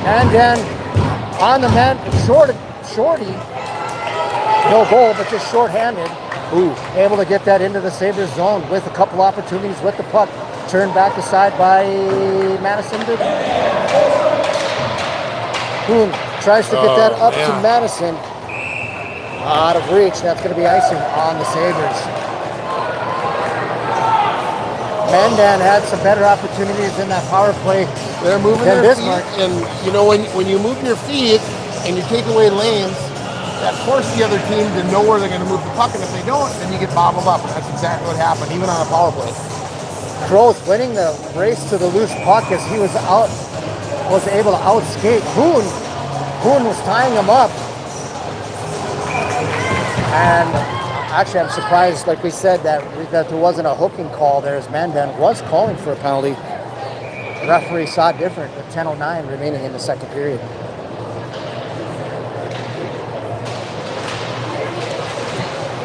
Mandan on the man, shorty. No goal, but just short-handed. Ooh, able to get that into the Sabres zone with a couple opportunities with the puck. Turned back aside by Madison. Hoon tries to get that up to Madison. Out of reach. That's going to be icing on the Sabres. Mandan had some better opportunities in that power play. They're moving their feet, and you know when you move your feet and you take away lanes, that forces the other team to know where they're going to move the puck, and if they don't, then you get bobbled up, and that's exactly what happened, even on a power play. Crows winning the race to the loose puck as he was able to outskate Hoon. Hoon was tying him up. And actually, I'm surprised, like we said, that there wasn't a hooking call there as Mandan was calling for a penalty. The referee saw it different with 10:09 remaining in the second period.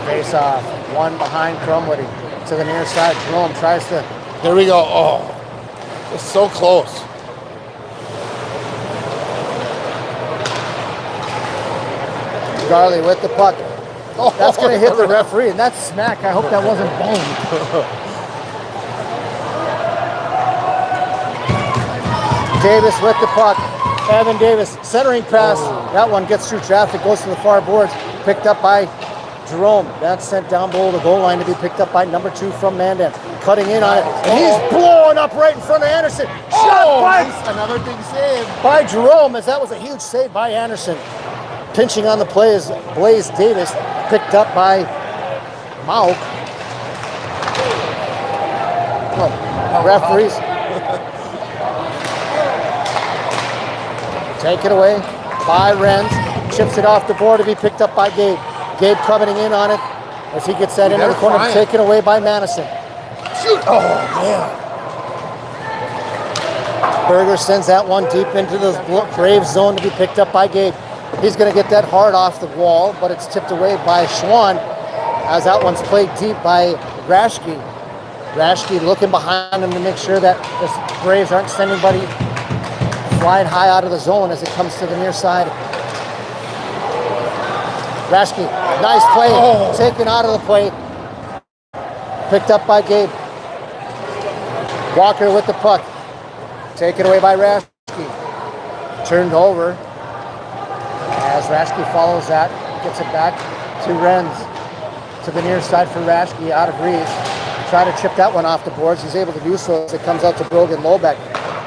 Face off, one behind Crumwoody to the near side. Jerome tries to... Here we go. Oh, it's so close. Garley with the puck. Oh, that's going to hit the referee, and that's smack. I hope that wasn't bone. Davis with the puck. Evan Davis, centering pass. That one gets through traffic, goes to the far boards. Picked up by Jerome. That's sent down below the goal line to be picked up by number 2 from Mandan. Cutting in on it, and he's blowing up right in front of Anderson. Shot by another big save by Jerome, as that was a huge save by Anderson. Pinching on the play is Blaze Davis, picked up by Mauk. Referees. Taken away by Renz. Chips it off the board to be picked up by Gabe. Gabe coming in on it as he gets that into the corner, taken away by Madison. Shoot! Oh, man. Berger sends that one deep into the Braves zone to be picked up by Gabe. He's going to get that hard off the wall, but it's tipped away by Schwann as that one's played deep by Rashke. Rashke looking behind him to make sure that the Braves aren't sending anybody flying high out of the zone as it comes to the near side. Rashke, nice play, taken out of the play. Picked up by Gabe. Walker with the puck. Taken away by Rashke. Turned over. As Rashke follows that, gets it back to Renz. To the near side for Rashke, out of reach. Try to chip that one off the boards. He's able to do so as it comes out to Brogan Lobeck.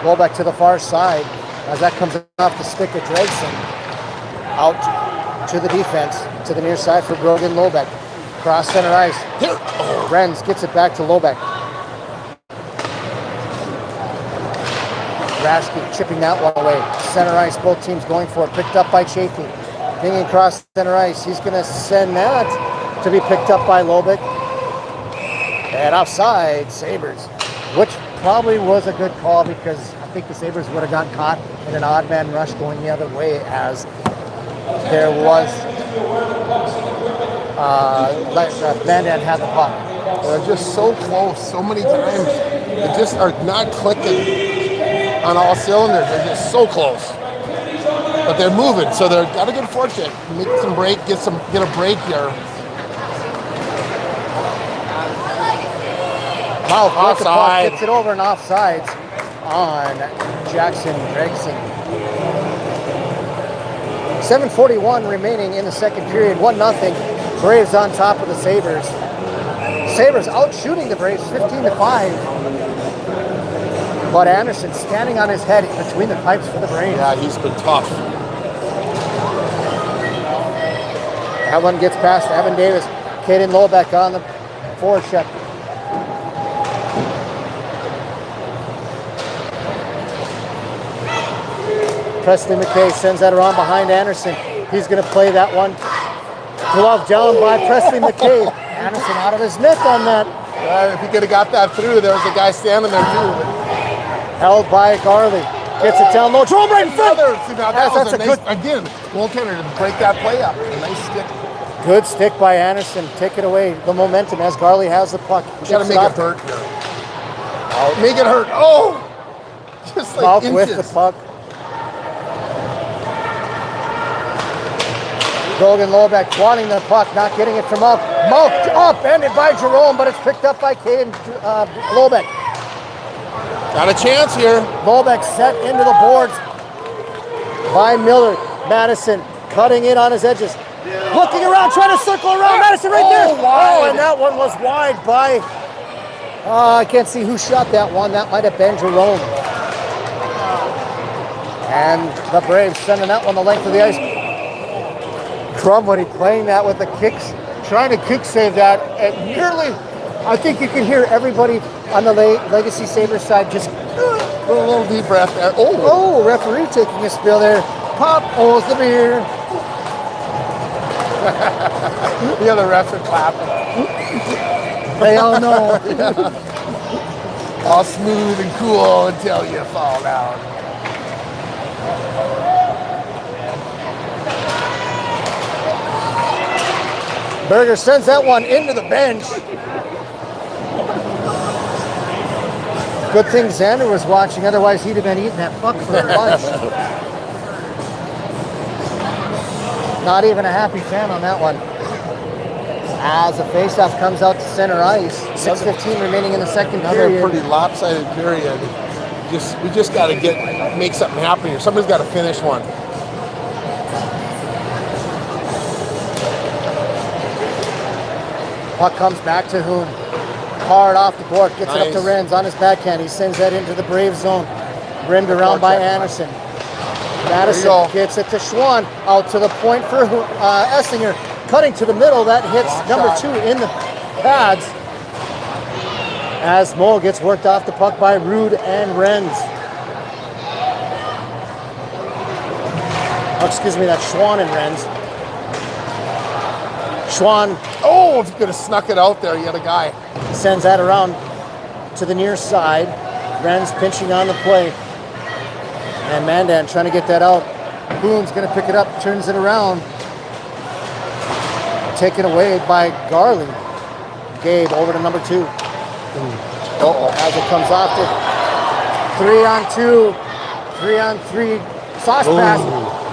Lobeck to the far side. As that comes off the stick of Gregson. Out to the defense. To the near side for Brogan Lobeck. Cross center ice. Renz gets it back to Lobeck. Rashke chipping that one away. Center ice, both teams going for it. Picked up by Chafee. Pinging across center ice. He's going to send that to be picked up by Lobeck. And offside, Sabres. Which probably was a good call because I think the Sabres would have gotten caught in an odd man rush going the other way as there was Mandan had the puck. They're just so close so many times. They just are not clicking on all cylinders. They're just so close. But they're moving, so they've got a good fortune. Make some break, get a break here. Mouth with the puck, gets it over and offsides on Jackson Gregson. 7:41 remaining in the second period. 1-0. Braves on top of the Sabres. Sabres out shooting the Braves 15-5. But Anderson standing on his head between the pipes for the Braves. Yeah, he's been tough. That one gets past Evan Davis. Caden Lobeck on the forward check. Presley McKay sends that around behind Anderson. He's going to play that one. Glove down by Presley McKay. Anderson out of his net on that. If he could have got that through, there was a guy standing there too. Held by Garley. Gets it down low. Jerome right in front. See, now that was a nice, again, goaltender to break that play up. A nice stick. Good stick by Anderson. Take it away. The momentum as Garley has the puck. We got to make it hurt here. Make it hurt. Oh! Just like Malk inches. with the puck. Logan Lobeck wanting the puck, not getting it from Malk. Malk upended by Jerome, but it's picked up by Caden Lobeck. Got a chance here. Lobeck set into the boards by Miller. Madison cutting in on his edges. Looking around, trying to circle around. Madison right there. Wide. Oh, and that one was wide by, I can't see who shot that one. That might have been Jerome. And the Braves sending that one the length of the ice. Crumwoody playing that with the kicks, trying to kick save that. And nearly, I think you can hear everybody on the Legacy Sabres side just A little deep breath there. Oh, referee taking a spill there. Pop owes the beer. the other refs are clapping. They all know. All smooth and cool until you fall down. Berger sends that one into the bench. Good thing Xander was watching, otherwise he'd have been eating that puck for lunch. Not even a happy fan on that one. As the faceoff comes out to center ice, 6:15 remaining in the second Another period. pretty lopsided period. We just got to make something happen here. Somebody's got to finish one. Puck comes back to whom? Hard off the board, gets it up to Nice. Renz on his backhand. He sends that into the Brave zone. Rimmed around by Anderson. Madison go. gets it to Schwann. Out to the point for Essinger. Cutting to the middle. That hits Block number shot. 2 in the pads. As Moe gets worked off the puck by Rude and Renz. Oh, excuse me, that's Schwann and Renz. Schwann Oh, if you could have snuck it out there, you had a guy. sends that around to the near side. Renz pinching on the play. And Mandan trying to get that out. Boone's going to pick it up, turns it around. Taken away by Garley. Gabe over to number 2. Uh-oh. As it comes off to 3-on-2. 3-on-3 sauce pass.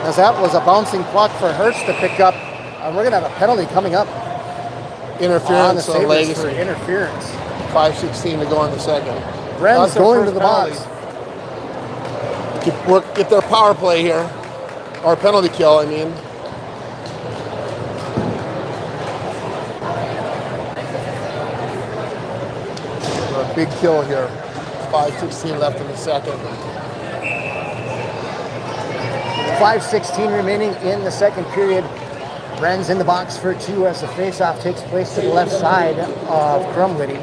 As that was a bouncing puck for Hertz to pick up. And we're going to have a penalty coming up on the Interference on Sabres Legacy. for interference. 5:16 to go in the second. Ren's That's their going to first the penalty. box. Get their power play here. Or penalty kill, I mean. A big kill here. 5:16 left in the second. 5:16 remaining in the second period. Ren's in the box for 2 as the faceoff takes place to the left side of Crumwoody.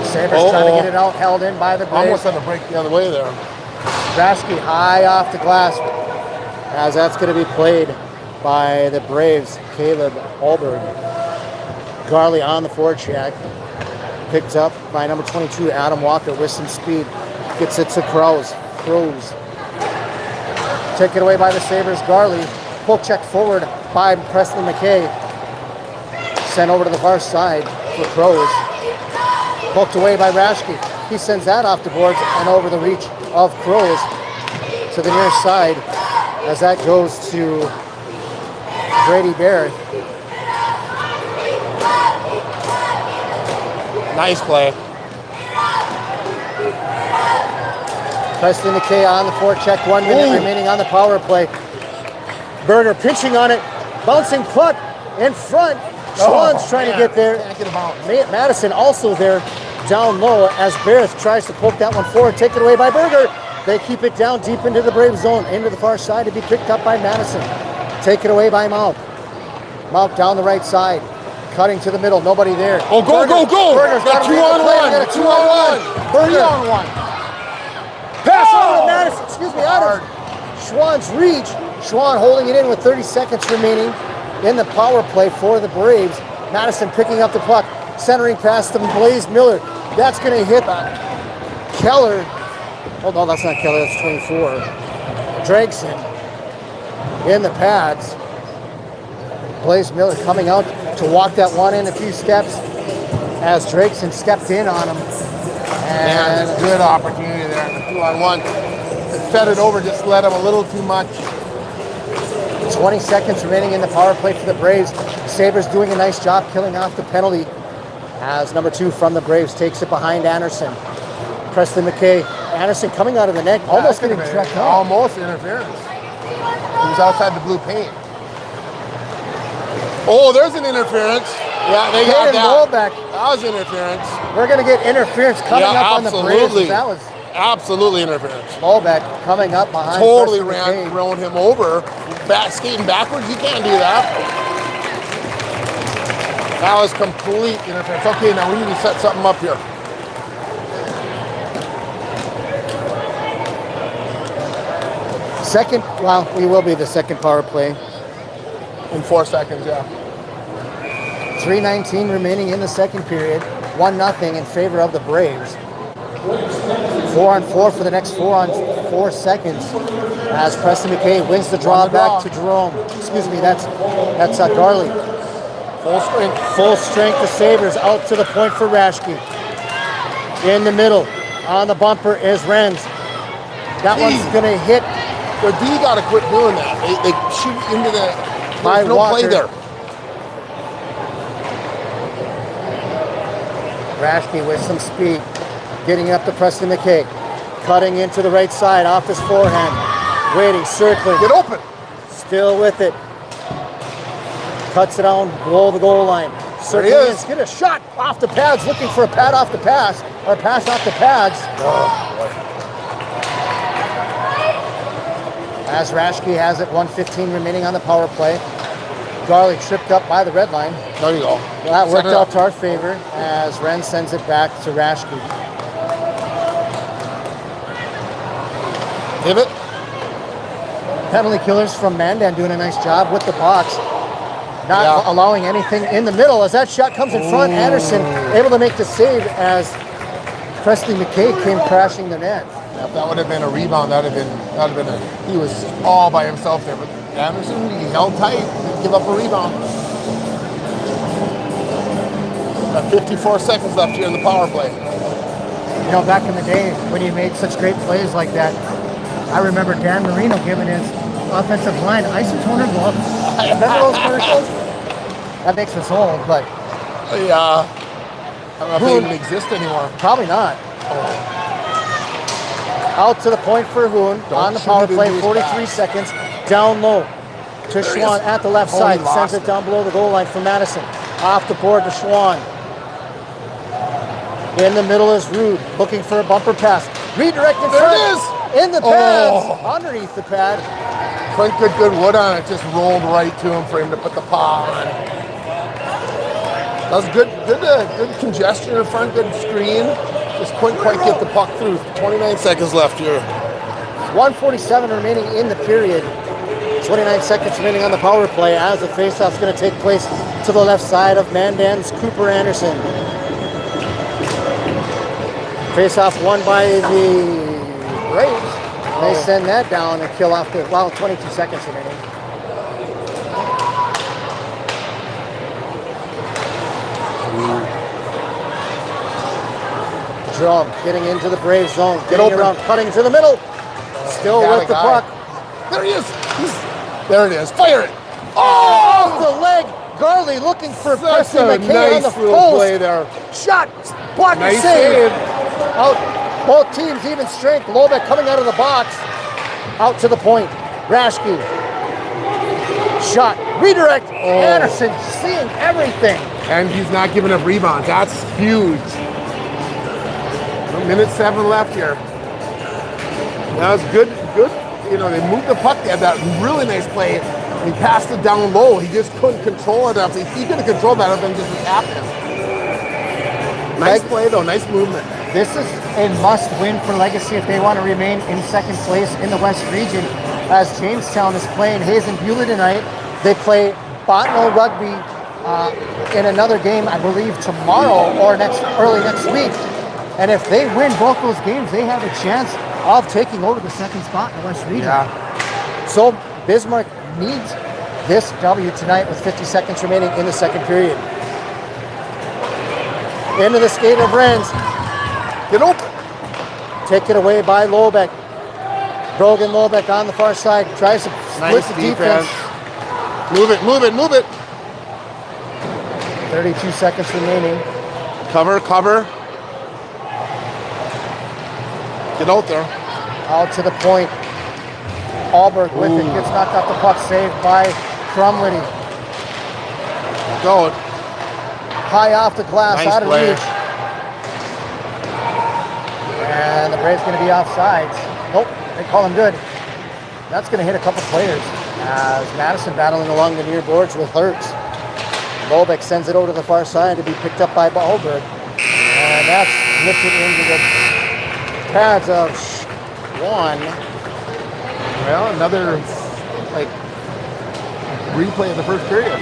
Sabres trying to get it out, held in by the Braves. Almost had to break the other way there. Rasky high off the glass as that's going to be played by the Braves, Caleb Alberg. Garley on the forecheck. Picked up by number 22, Adam Walker with some speed. Gets it to Crows. Taken away by the Sabres. Garley. Poke check forward by Presley McKay. Sent over to the far side for Crows. Poked away by Rashke. He sends that off the boards and over the reach of Crows to the near side as that goes to Brady Barrett. Nice play. Presley McKay on the forecheck, 1 minute remaining on the power play. Berger pinching on it, bouncing puck in front. Schwann's trying to get there. Can't get him out. Madison also there down low as Barrett tries to poke that one forward, taken away by Berger. They keep it down deep into the Brave zone, into the far side to be picked up by Madison. Taken away by Malk. Malk down the right side, cutting to the middle, nobody there. Oh, go, go, go! Berger's Got got 2 on 1. Got a 2 on 1. 3 on 1. Pass over to Madison, excuse me, out of Schwann's reach. Schwann holding it in with 30 seconds remaining in the power play for the Braves. Madison picking up the puck, centering past them, Blaze Miller. That's going to hit Keller. Oh, no, that's not Keller, that's 24. Dragson in the pads. Blaze Miller coming out to walk that one in a few steps as Dragson stepped in on him. And a good opportunity there in the 2 on 1. Fed it over, just let him a little too much. 20 seconds remaining in the power play for the Braves. Sabres doing a nice job killing off the penalty as number 2 from the Braves takes it behind Anderson. Preston McKay. Anderson coming out of the net, almost getting struck out. Almost interference. He was outside the blue paint. Oh, there's an interference. Yeah, they got that. Rollback. That was interference. We're going to get interference coming up on the Braves. That was absolutely interference. Molbeck coming up behind. Totally ran him over. Skating backwards, you can't do that. That was complete interference. Okay, now we need to set something up here. Second, well, we will be the second power play. In 4 seconds, yeah. 3:19 remaining in the second period. 1-0 in favor of the Braves. 4 on 4 for the next 4 on 4 seconds as Preston McKay wins the draw back to Jerome. Excuse me, that's Garley. Full strength. Full strength the Sabres out to the point for Raschke. In the middle, on the bumper is Renz. That one's going to hit. The D got to quit doing that. They shoot into the... There's no play there. Raschke with some speed. Getting up to Preston McKay. Cutting into the right side off his forehand. Waiting, circling. Get open. Still with it. Cuts it down below the goal line. Circling in. Get a shot off the pads. Looking for a pad off the pass. Or pass off the pads. Oh, boy. As Raschke has it, 1:15 remaining on the power play. Garley tripped up by the red line. There you go. That worked out to our favor as Ren sends it back to Raschke. Pivot. Penalty killers from Mandan doing a nice job with the box. Not allowing anything in the middle as that shot comes in front. Anderson able to make the save as Preston McKay came crashing the net. If that would have been a rebound, that would have been he was all by himself there. But Anderson, he held tight, didn't give up a rebound. Got 54 seconds left here in the power play. You know, back in the day when he made such great plays like that, I remember Dan Marino giving his offensive line isotoner gloves. Remember those commercials? That makes us old, but yeah, I don't know if they even exist anymore. Probably not. Out to the point for Hoon on the power play, 43 seconds. Down low to Schwann at the left side. Sends it down below the goal line for Madison. Off the board to Schwann. In the middle is Rude, looking for a bumper pass. Redirected there it is! In the pads, underneath the pad. Couldn't get good wood on it, just rolled right to him for him to put the paw on. That was good congestion in front, good screen. Just couldn't quite get the puck through. 29 seconds left here. 1:47 remaining in the period. 29 seconds remaining on the power play as the faceoff is going to take place to the left side of Mandan's Cooper Anderson. Faceoff won by the Braves. They send that down and kill off the, 22 seconds remaining. Drum getting into the Brave zone. Getting around, cutting to the middle. Still with the puck. There he is. There it is. Fire it. Off the leg. Garley looking for Preston McKay on the post. Play there. Shot. Block and save. Out. Both teams even strength. Lobeck coming out of the box. Out to the point. Raschke. Shot. Redirect. Anderson seeing everything. And he's not giving up rebounds. That's huge. 1:07 left here. That was good. Good. You know, they moved the puck. They had that really nice play. He passed it down low. He just couldn't control it enough. If he could have controlled that, then just tap him. Nice play though. Nice movement. This is a must-win for Legacy if they want to remain in second place in the West Region. As Jamestown is playing Hazen Beulah tonight, they play Botno Rugby in another game, I believe tomorrow or early next week. And if they win both those games, they have a chance of taking over the second spot in the West Region. Yeah. So Bismarck needs this W tonight with 50 seconds remaining in the second period. Into the skate of Renz. Get open. Taken away by Lobeck. Brogan Lobeck on the far side. Tries to split Nice the defense. Move it, move it, move it. 32 seconds remaining. Cover, cover. Get out there. Out to the point. Alberg with it. Gets knocked off the puck. Saved by Crumlity. Go. High off the glass. Nice out of play. reach. And the Braves going to be offsides. Nope. They call him good. That's going to hit a couple players. As Madison battling along the near boards with Hertz. Lobeck sends it over to the far side to be picked up by Alberg. And that's lifted into the pads of one. Well, another like replay of the first period.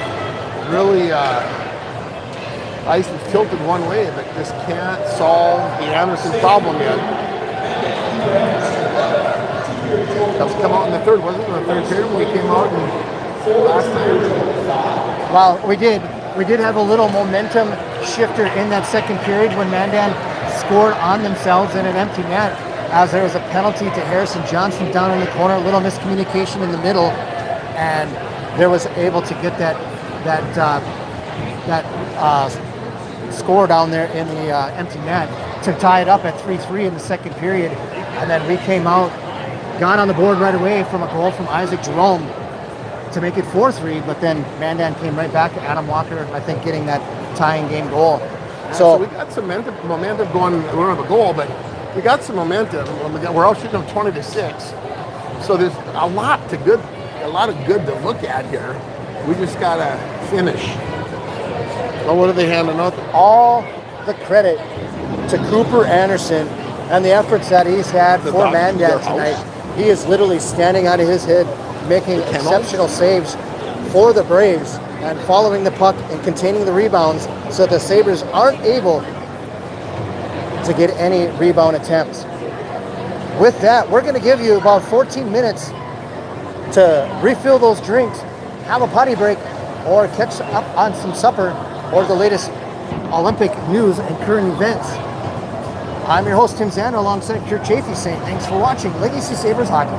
Really, ice was tilted one way, but just can't solve the Anderson problem yet. That was come out in the third, wasn't it? In the third period when we came out and last time. Well, we did have a little momentum shifter in that second period when Mandan scored on themselves in an empty net, as there was a penalty to Harrison Johnson down in the corner, a little miscommunication in the middle, and there was able to get that score down there in the empty net to tie it up at 3-3 in the second period. And then we came out, got on the board right away from a goal from Isaac Jerome to make it 4-3, but then Mandan came right back to Adam Walker, I think, getting that tying game goal. So we got some momentum going. We don't have a goal, but we got some momentum. We're out shooting them 20-6. So there's a lot of good to look at here. We just gotta finish. Well, what are they handing out? All the credit to Cooper Anderson and the efforts that he's had for Mandan tonight. He is literally standing out of his head, making exceptional saves for the Braves and following the puck and containing the rebounds so the Sabres aren't able to get any rebound attempts. With that, we're going to give you about 14 minutes to refill those drinks, have a potty break, or catch up on some supper or the latest Olympic news and current events. I'm your host, Tim Zander, alongside Kurt Chafee, saying thanks for watching Legacy Sabres Hockey.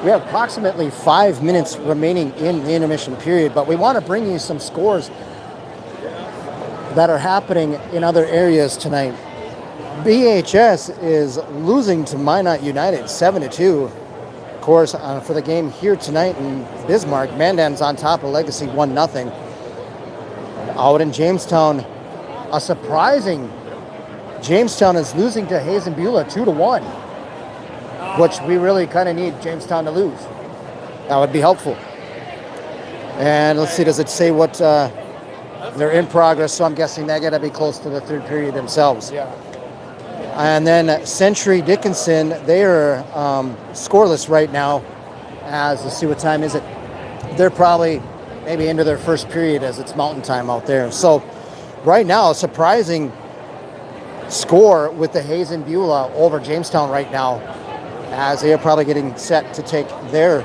We have approximately 5 minutes remaining in the intermission period, but we want to bring you some scores that are happening in other areas tonight. BHS is losing to Minot United 7-2. Of course, for the game here tonight in Bismarck, Mandan's on top of Legacy 1-0. Out in Jamestown, a surprising Jamestown is losing to Hayes and Beulah 2-1, which we really kind of need Jamestown to lose. That would be helpful. And let's see, does it say what they're in progress? So I'm guessing they got to be close to the third period themselves. Yeah. And then Century Dickinson, they are scoreless right now. As let's see, what time is it? They're probably maybe into their first period as it's mountain time out there. So right now, a surprising score with the Hayes and Beulah over Jamestown right now, as they are probably getting set to take their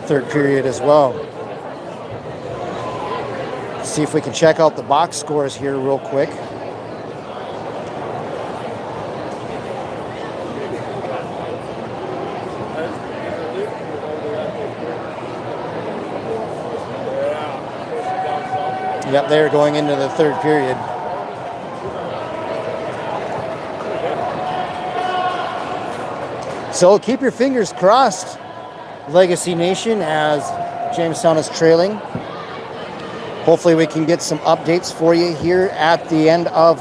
third period as well. See if we can check out the box scores here real quick. Yep, they're going into the third period. So keep your fingers crossed, Legacy Nation, as Jamestown is trailing. Hopefully we can get some updates for you here at the end of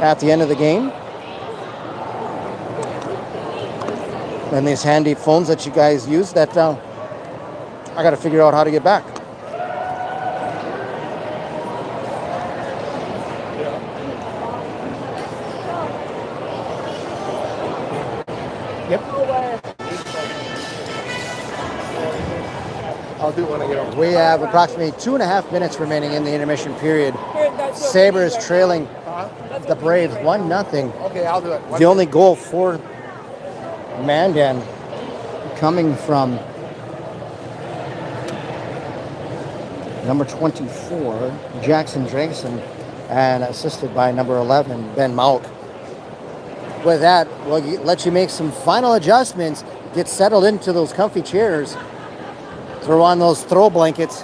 the game. And these handy phones that you guys use that I got to figure out how to get back. Yep. I'll do it when I get home. We have approximately 2.5 minutes remaining in the intermission period. Sabers trailing the Braves 1-0. Okay, I'll do it. The only goal for Mandan coming from number 24, Jackson Drakeson, and assisted by number 11, Ben Mauk. With that, we'll let you make some final adjustments, get settled into those comfy chairs, throw on those throw blankets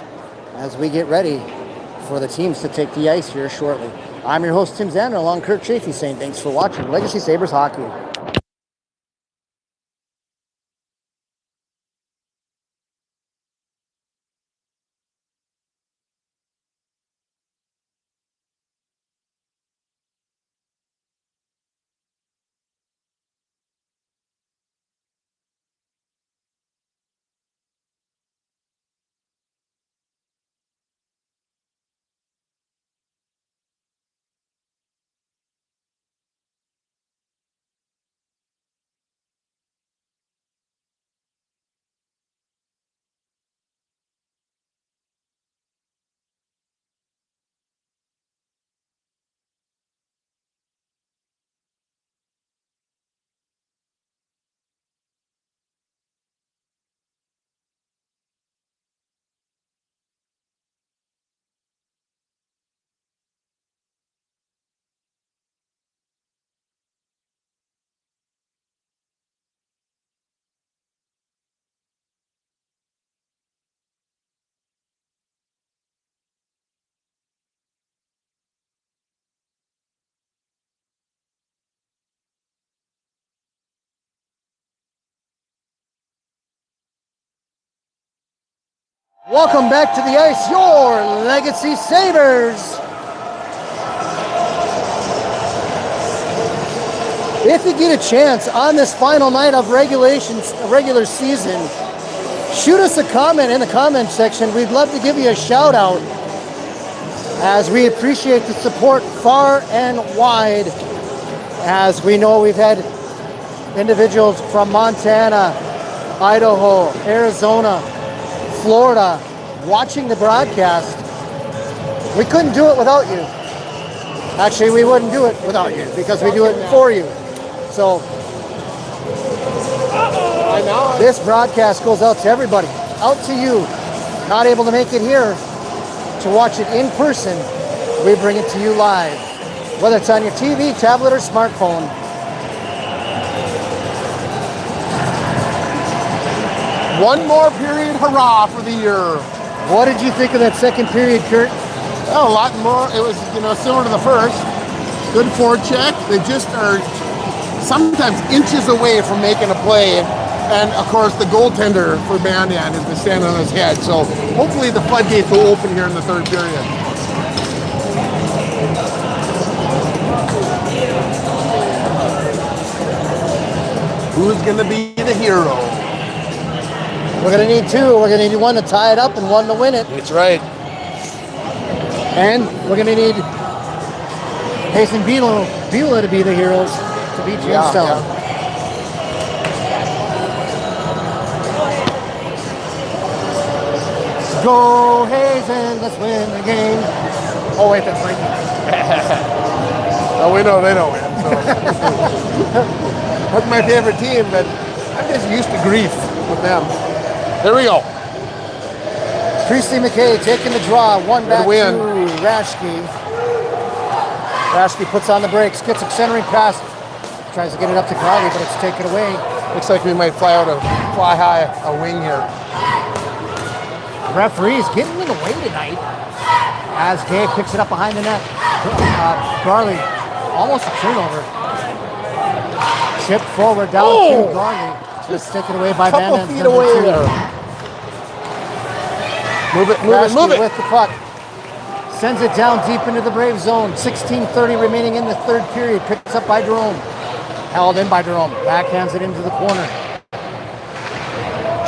as we get ready for the teams to take the ice here shortly. I'm your host, Tim Zander, along Kirk Chafee, saying thanks for watching Legacy Sabres Hockey. Welcome back to the ice, your Legacy Sabres. If you get a chance on this final night of regular season, shoot us a comment in the comment section. We'd love to give you a shout out, as we appreciate the support far and wide. As we know, we've had individuals from Montana, Idaho, Arizona, Florida watching the broadcast. We couldn't do it without you. Actually, we wouldn't do it without you, because we do it for you. So this broadcast goes out to everybody, out to you, not able to make it here to watch it in person. We bring it to you live, whether it's on your TV, tablet, or smartphone. One more period, hurrah for the year. What did you think of that second period, Kurt? Well, a lot more. It was, similar to the first. Good forecheck. They just are sometimes inches away from making a play. And of course, the goaltender for Mandan has been standing on his head. So hopefully the floodgates will open here in the third period. Who's going to be the hero? We're going to need two. We're going to need one to tie it up and one to win it. That's right. And we're going to need Hazen Beulah to be the heroes to beat Jamestown. Yeah. Go Hazen, let's win the game. Oh wait, that's Nike. Oh, we know they don't win. So. That's my favorite team, but I'm just used to grief with them. Here we go. Priestley McKay taking the draw. One back win. to Rashke. Rashke puts on the brakes, gets a centering pass. Tries to get it up to Garley, but it's taken away. Looks like we might fly high a wing here. Referees getting in the way tonight as Gabe picks it up behind the net. Garley, almost a turnover. Chip forward down to Garley. Just taken away by Couple Mandan. feet away there. Move it. With the puck. Sends it down deep into the Brave zone. 16:30 remaining in the third period. Picked up by Jerome. Held in by Jerome. Backhands it into the corner.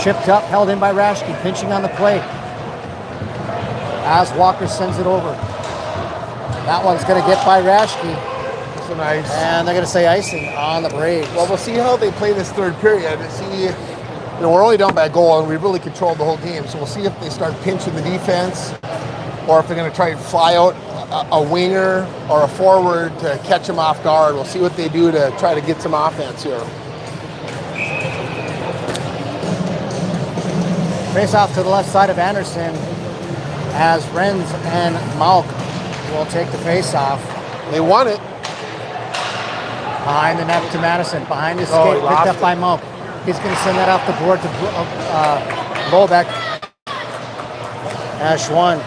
Chipped up, held in by Rashke. Pinching on the play. As Walker sends it over. That one's going to get by Rashke. That's a nice. And they're going to say icing on the Braves. Well, we'll see how they play this third period. See, we're only down by a goal, and we really controlled the whole game. So we'll see if they start pinching the defense, or if they're going to try to fly out a winger or a forward to catch them off guard. We'll see what they do to try to get some offense here. Face off to the left side of Anderson as Renz and Malk will take the face off. They won it. Behind the net to Madison. Behind his Oh, skate, he picked lost up by Malk. He's going to send that off the board to Lobeck. Ash one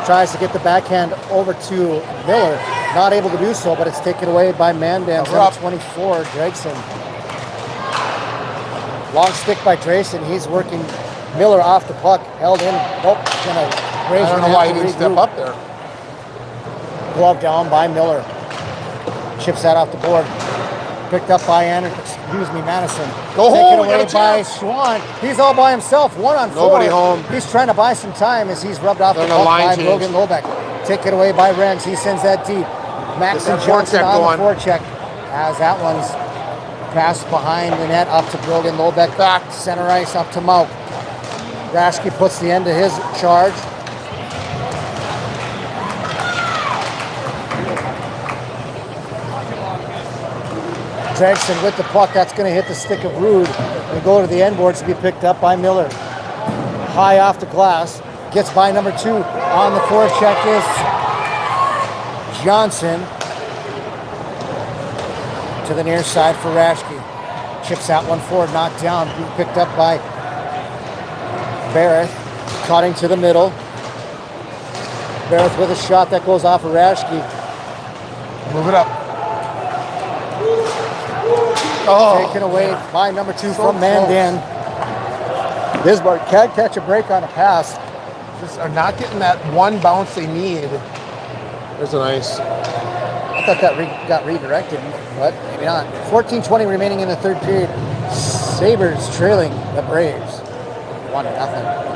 tries to get the backhand over to Miller. Not able to do so, but it's taken away by Mandan. Number 24, Drayson. Long stick by Drayson. He's working Miller off the puck. Held in. Nope. Gonna raise. I don't know why he didn't step up there. Glove down by Miller. Chips that off the board. Picked up by Madison. Go Taken home, we away got a by chance. Schwann. He's all by himself, 1-on-4. Nobody home. He's trying to buy some time as he's rubbed off the They're puck on a line by change. Logan Lobeck. Taken away by Renz. He sends that deep. Maxon Get that Johnson forecheck on going. the forecheck as that one's passed behind the net up to Brogan Lobeck. Back. Center ice up to Mauk. Rashke puts the end to his charge. Dragson with the puck. That's going to hit the stick of Rude and go to the end boards to be picked up by Miller. High off the glass. Gets by number 2. On the forecheck is Johnson. To the near side for Rashke. Chips that one forward. Knocked down. Picked up by Barrett. Cutting to the middle. Barrett with a shot that goes off of Rashke. Move it up. Oh, Taken away by number 2 So from Mandan. Bismarck can't catch a break on a pass. just are not getting that one bounce they need. There's an ice. I thought that got redirected, but maybe not. 14:20 remaining in the third period. Sabers trailing the Braves 1-0.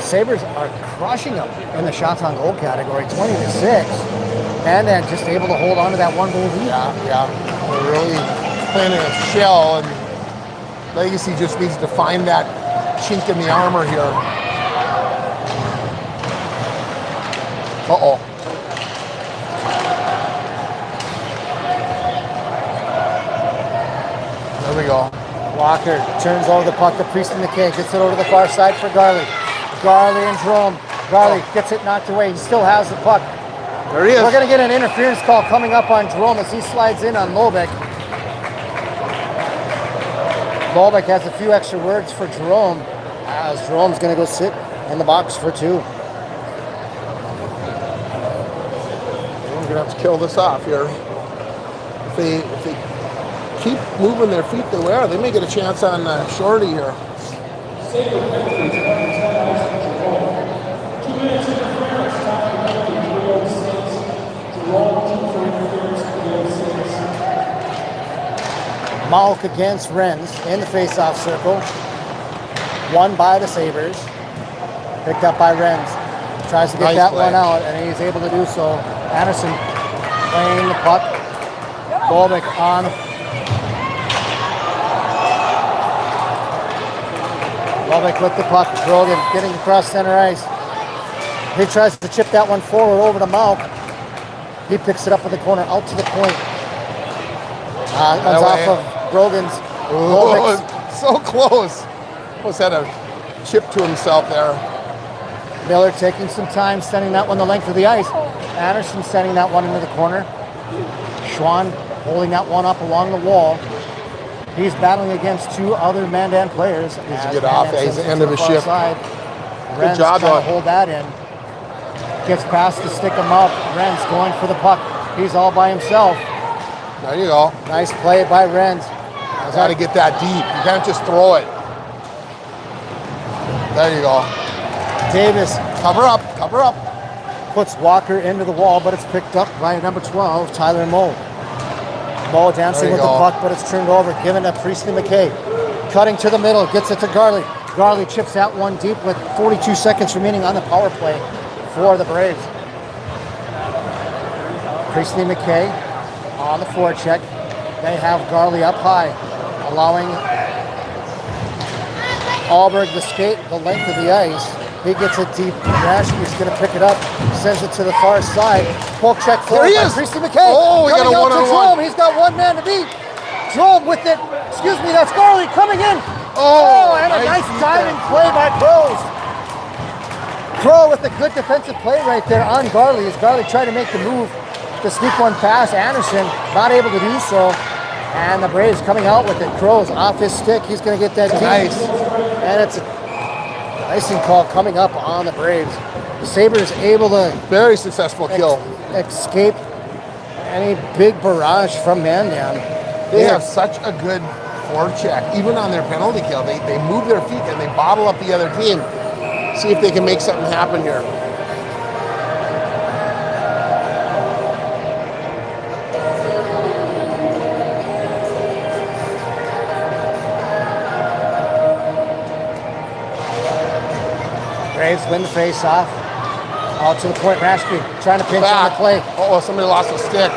Sabers are crushing them in the shots on goal category, 20-6. And then just able to hold on to that one goal lead. Yeah. They're really playing in a shell, and Legacy just needs to find that chink in the armor here. Uh-oh. There we go. Walker turns over the puck to Priest and McKay, gets it over to the far side for Garley. Garley and Jerome. Garley gets it knocked away. He still has the puck. There he is. We're going to get an interference call coming up on Jerome as he slides in on Lobeck. Bolbeck has a few extra words for Jerome, as Jerome's going to go sit in the box for 2. We're gonna have to kill this off here. If they keep moving their feet the way they may get a chance on Shorty here. Saber penalties on 10 ice for Jerome. 2 minutes interference, time penalty, 306. Jerome, 2 for interference, 306. Malk against Renz in the face-off circle. Won by the Sabres. Picked up by Renz. Tries to get Nice that play. one out, and he's able to do so. Anderson playing the puck. Bolbeck on. Bolbeck with the puck. Brogan getting across center ice. He tries to chip that one forward over to Malk. He picks it up in the corner, out to the point. Comes off of Brogan's. Oh, so close. Almost had a chip to himself there. Miller taking some time, sending that one the length of the ice. Anderson sending that one into the corner. Schwann holding that one up along the wall. He's battling against 2 other Mandan players. Needs to get off. He's the end of his shift. Renz job, trying though. to hold that in. Gets past to stick him up. Renz going for the puck. He's all by himself. There you go. Nice play by Renz. Got to get that deep. You can't just throw it. There you go. Davis Cover up. Cover up. puts Walker into the wall, but it's picked up by number 12, Tyler Moe. Moe dancing There you with the go. puck, but it's turned over, given to Priestley McKay. Cutting to the middle, gets it to Garley. Garley chips that one deep with 42 seconds remaining on the power play for the Braves. Priestley McKay on the forecheck. They have Garley up high, allowing Alberg to skate the length of the ice. He gets it deep. Rashke's going to pick it up, sends it to the far side. Poke check forward There he by is. Priestley McKay. Oh, he got Coming a out to one-on-one. Drome. He's got one man to beat. Drome with it. Excuse me, that's Garley coming in. Oh, And a nice nice diving play by Crows. Crow with a good defensive play right there on Garley as Garley tried to make the move to sneak one past Anderson. Not able to do so. And the Braves coming out with it. Crows off his stick. He's going to get that deep. Nice. And it's an icing call coming up on the Braves. The Sabres able to Very successful kill. escape any big barrage from Mandan. They have such a good forecheck, even on their penalty kill. They move their feet and they bottle up the other team. See if they can make something happen here. Braves win the face-off. Out to the point, Rashke trying to pinch on the play. Oh, somebody lost a stick.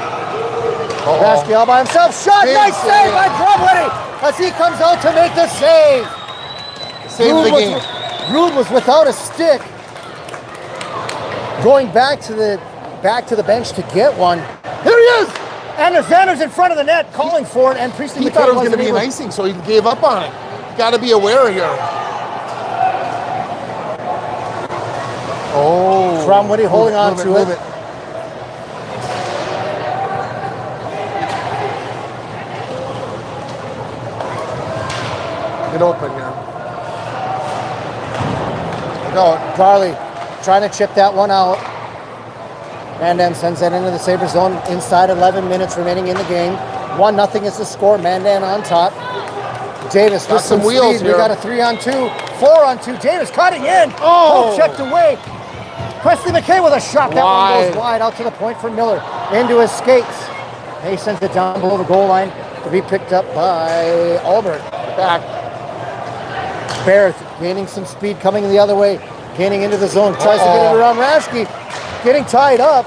Rashke all by himself. Shot, Big nice save save. by Crumwitty as he comes out to make the save. Save the game. Rude was without a stick. Going back to the bench to get one. Here he is! And there's Sanders in front of the net calling for it, and Priestley He McKay thought it was going to wasn't be an able- icing, so he gave up on it. You got to be aware here. Oh. Crumwitty holding on Move to move it. Get open here. Go. Garley trying to chip that one out. Mandan sends that into the Sabres zone inside 11 minutes remaining in the game. 1-0 is the score. Mandan on top. Davis Got with some some wheels speed. here. We got a 3-on-2, 4-on-2. Davis cutting in. Oh. Checked away. Presley McKay with a shot. That one goes Wide. wide out to the point for Miller. Into his skates. He sends it down below the goal line to be picked up by Alberg. Back. Barrett gaining some speed, coming the other way, gaining into the zone, tries to get it around Rashke, getting tied up.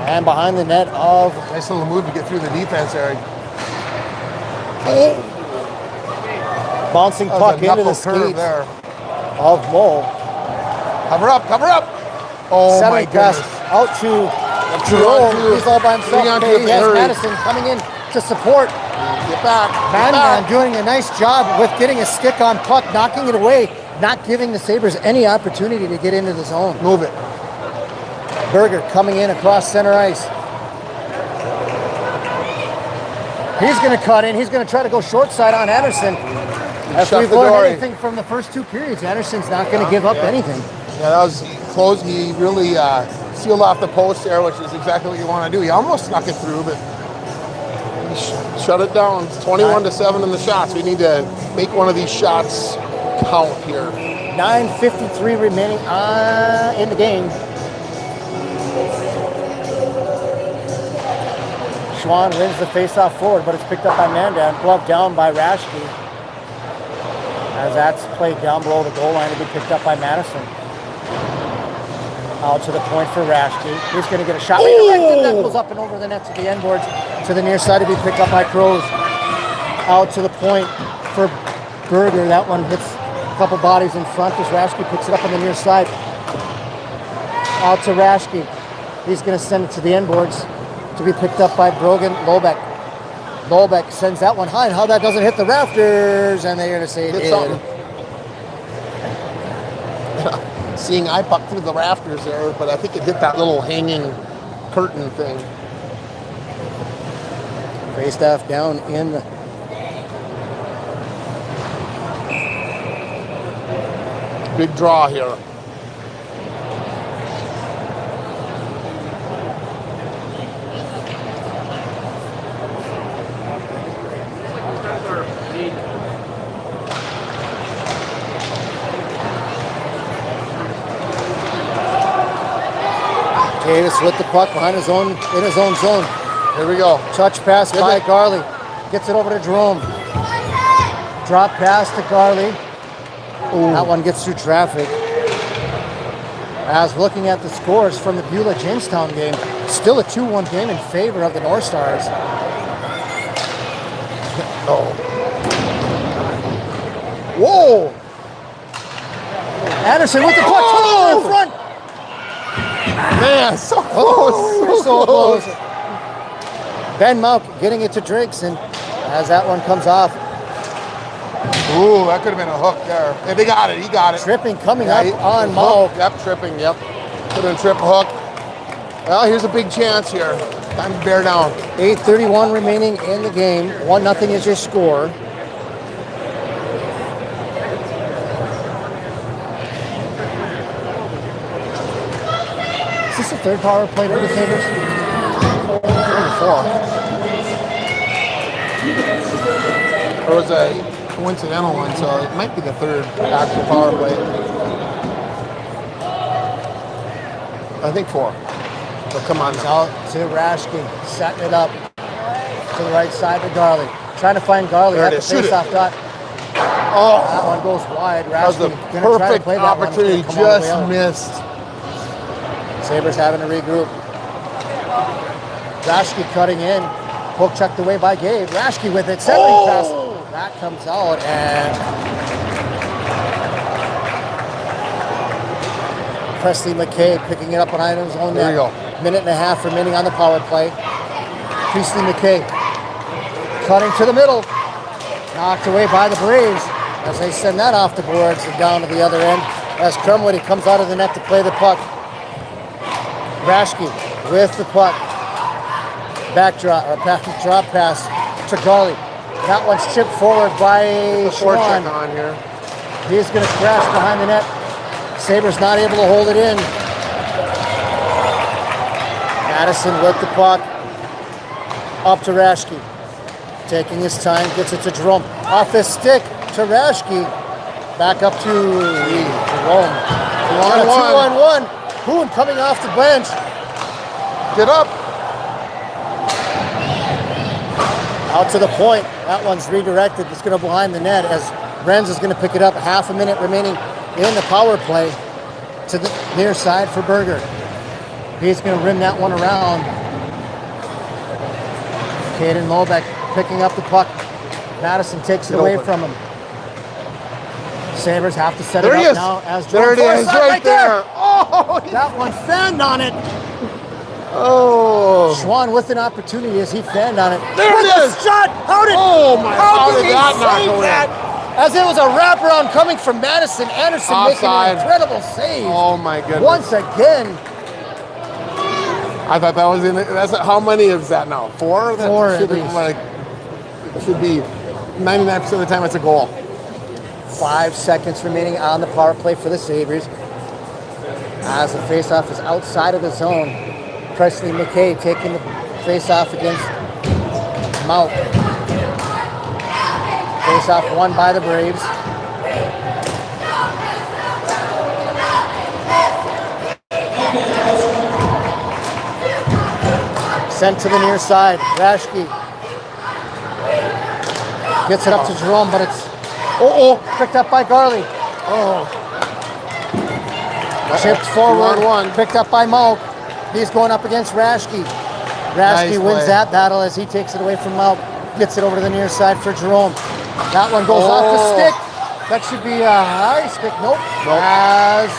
And behind the net of Nice little move to get through the defense there. bouncing That was puck a into the knuckle curve skates there. of Mole. Cover up, cover up. Oh my Sending pass goodness. out to 2-on-2. Jerome. He's all by himself. 3-on-2 Okay, he has Barry. Madison coming in to support. Get back. Get Mandan back. doing a nice job with getting a stick on puck, knocking it away, not giving the Sabres any opportunity to get into the zone. Move it. Berger coming in across center ice. He's going to cut in. He's going to try to go short side on Anderson. If Shut we've the learned door. anything from the first 2 periods, Anderson's not going to give up anything. Yeah, that was close. He really sealed off the post there, which is exactly what you want to do. He almost snuck it through, but he shut it down. It's 21-7 in the shots. We need to make one of these shots count here. 9:53 remaining in the game. Schwann wins the faceoff forward, but it's picked up by Mandan. Glove down by Rashke. As that's played down below the goal line to be picked up by Madison. Out to the point for Rashke. He's going to get a shot. Redirected. That goes up and over the net to the end boards. To the near side to be picked up by Crows. Out to the point for Berger. That one hits a couple bodies in front as Rashke picks it up on the near side. Out to Rashke. He's going to send it to the end boards to be picked up by Brogan Lobeck. Lobeck sends that one high, and how that doesn't hit the rafters, and they're going to say it did. Seeing I puck through the rafters there, but I think it hit that little hanging curtain thing. Faceoff down in the Big draw here. Davis with the puck behind his own, in his own zone. Here we go. Touch pass by Garley. Gets it over to Jerome. Drop pass to Garley. Ooh. That one gets through traffic. As looking at the scores from the Beulah-Jamestown game, still a 2-1 game in favor of the North Stars. Oh. Whoa! Anderson with the puck in front. Man, so close. Oh, so close. Ben Mauk getting it to Drakeson as that one comes off. Ooh, that could have been a hook there. Yeah, they got it. He got it. Tripping coming up on Mauk. Yep, tripping. Yep. Could have been trip hook. Well, here's a big chance here. Time to bear down. 8:31 remaining in the game. 1-0 is your score. Is this the third power play for the Sabres? Four. There was a coincidental one, so it might be the third actual power play. I think 4. So come on now. Out to Rashke, setting it up to the right side to Garley. Trying to find Garley at the faceoff dot. Oh, that one goes wide. that was the Rashke gonna try to perfect play that one. opportunity, Come all the way just out. missed. Sabres having to regroup. Rashke cutting in. Poke checked away by Gabe. Rashke with it. Centering pass. That comes out and Presley McKay picking it up behind his own net. There you go. Minute and a half remaining on the power play. Presley McKay cutting to the middle. Knocked away by the Braves as they send that off the boards and down to the other end as Crumwoody comes out of the net to play the puck. Rashke with the puck. Back drop pass to Garley. That one's chipped forward by Schwann. On here. He's going to crash behind the net. Sabres not able to hold it in. Madison with the puck. Up to Rashke. Taking his time, gets it to Jerome. Off his stick to Rashke. Back up to Jerome. 2-on-1. Hoon coming off the bench. Get up. Out to the point. That one's redirected. It's going to behind the net as Renz is going to pick it up. Half a minute remaining in the power play to the near side for Berger. He's going to rim that one around. Caden Lobeck picking up the puck. Madison takes it away from him. Sabres have to set it up now as there it is, right there. Oh, that one fanned on it. Oh. Schwann with an opportunity as he fanned on it. There it is. Shot. How did that not go that? As it was a wraparound coming from Madison. Anderson Offside. making an incredible save. Oh my goodness. Once again. I thought that was in it. How many is that now? 4? 4 at least. It should be 99% of the time it's a goal. 5 seconds remaining on the power play for the Sabres. As the faceoff is outside of the zone, Presley McKay taking the faceoff against Mount. Faceoff won by the Braves. Sent to the near side. Rashke gets it up to Jerome, but it's picked up by Garley. Chipped forward, 2-on-1. picked up by Malk. He's going up against Rashke. Rashke Nice wins play. that battle as he takes it away from Malk. Gets it over to the near side for Jerome. That one goes off the stick. That should be a high stick. Nope. As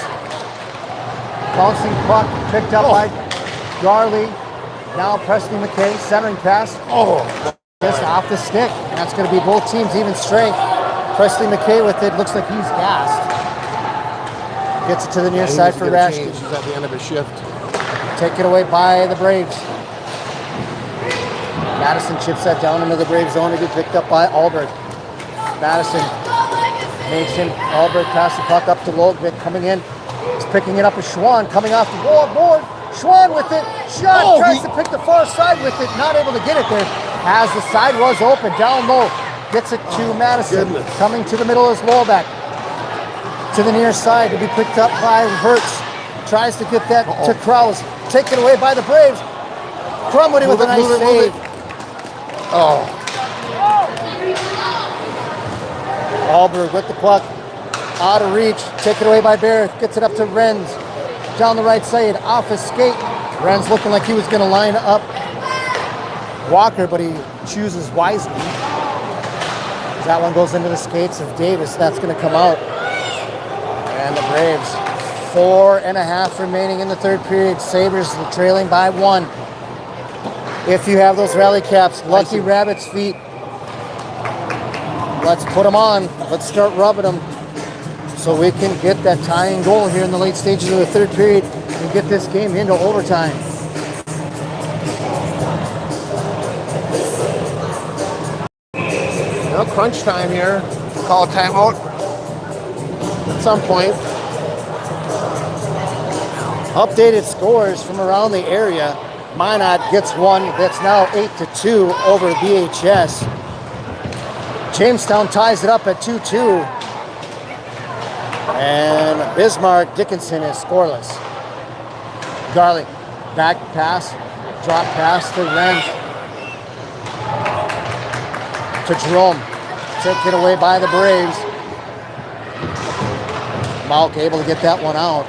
bouncing puck picked up by Garley. Now Presley McKay, centering pass. Just off the stick. And that's going to be both teams even strength. Presley McKay with it. Looks like he's gassed. Gets it to the near side for Rashke. He's at the end of his shift. Taken away by the Braves. Madison chips that down into the Braves zone to be picked up by Alberg. Madison makes him. Alberg pass the puck up to Logvik coming in. He's picking it up with Schwann coming off the board. Schwann with it. Shot. Tries to pick the far side with it. Not able to get it there. As the side was open. Down low. Gets it to Madison. Goodness. Coming to the middle is Lowback. To the near side to be picked up by Hertz. Tries to get that to Krause. Taken away by the Braves. Crumwoody with a nice save. Alberg with the puck. Out of reach. Taken away by Barrett. Gets it up to Renz. Down the right side. Off his skate. Renz looking like he was going to line up Walker, but he chooses wisely. That one goes into the skates of Davis. That's going to come out. And the Braves, 4.5 remaining in the third period. Sabres trailing by 1. If you have those rally caps, Lucky Rabbit's feet, let's put them on. Let's start rubbing them so we can get that tying goal here in the late stages of the third period and get this game into overtime. Well, crunch time here. Call a timeout at some point. Updated scores from around the area. Minot gets one. That's now 8-2 over BHS. Jamestown ties it up at 2-2. And Bismarck Dickinson is scoreless. Garlic, back pass, drop pass to Ren. To Jerome. Taken away by the Braves. Malk able to get that one out.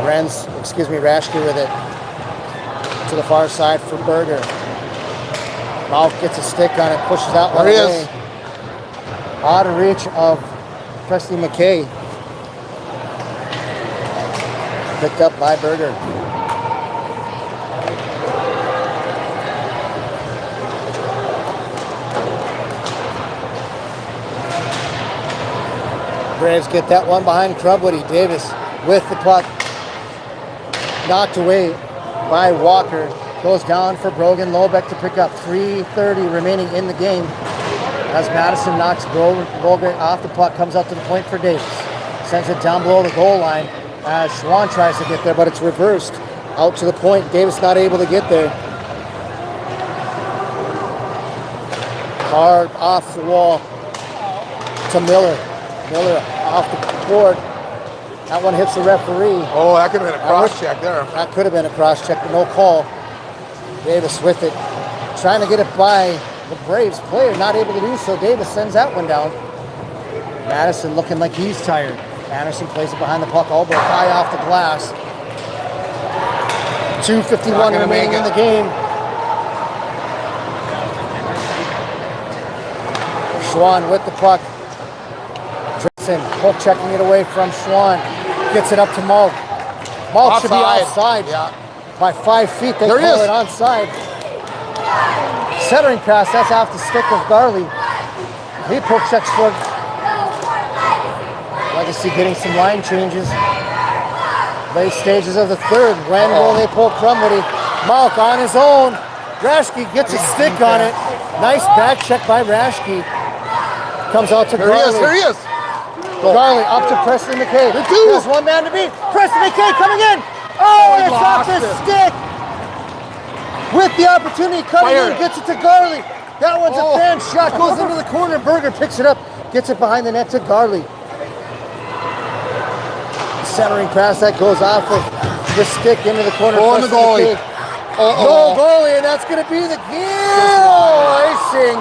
Rashke with it to the far side for Berger. Malk gets a stick on it, pushes that one away. Out of reach of Presley McKay. Picked up by Berger. Braves get that one behind Crumwoody. Davis with the puck. Knocked away by Walker. Goes down for Brogan. Lobeck to pick up. 3:30 remaining in the game. As Madison knocks Brogan off the puck. Comes out to the point for Davis. Sends it down below the goal line. As Schwann tries to get there, but it's reversed. Out to the point. Davis not able to get there. Hard off the wall to Miller. Miller off the board. That one hits the referee. Oh, that could have been a cross check there. That could have been a cross check, but no call. Davis with it. Trying to get it by the Braves player. Not able to do so. Davis sends that one down. Madison looking like he's tired. Anderson plays it behind the puck. Albright high off the glass. 2:51 remaining in the game. Schwann with the puck. Drisson poke checking it away from Schwann. Gets it up to Malk. Malk should be offside by 5 feet. They call it onside. Centering pass, that's off the stick of Garley. He poke checks for Legacy getting some line changes. Late stages of the third. When will they pull Crumwoody? Malk on his own. Rashke gets a stick on it. Nice back check by Rashke. Comes out to Here he is. Garley. Here he is. Garley up to Preston McKay. There's one man to beat. Preston McKay coming in. Oh, and it's off lost his it. stick. With the opportunity coming in, gets it to Garley. That one's a fan shot. Goes into the corner. Berger picks it up. Gets it behind the net to Garley. Centering pass that goes off of the stick into the corner. Oh, and the goalie. Goal goalie, and that's going to be the icing.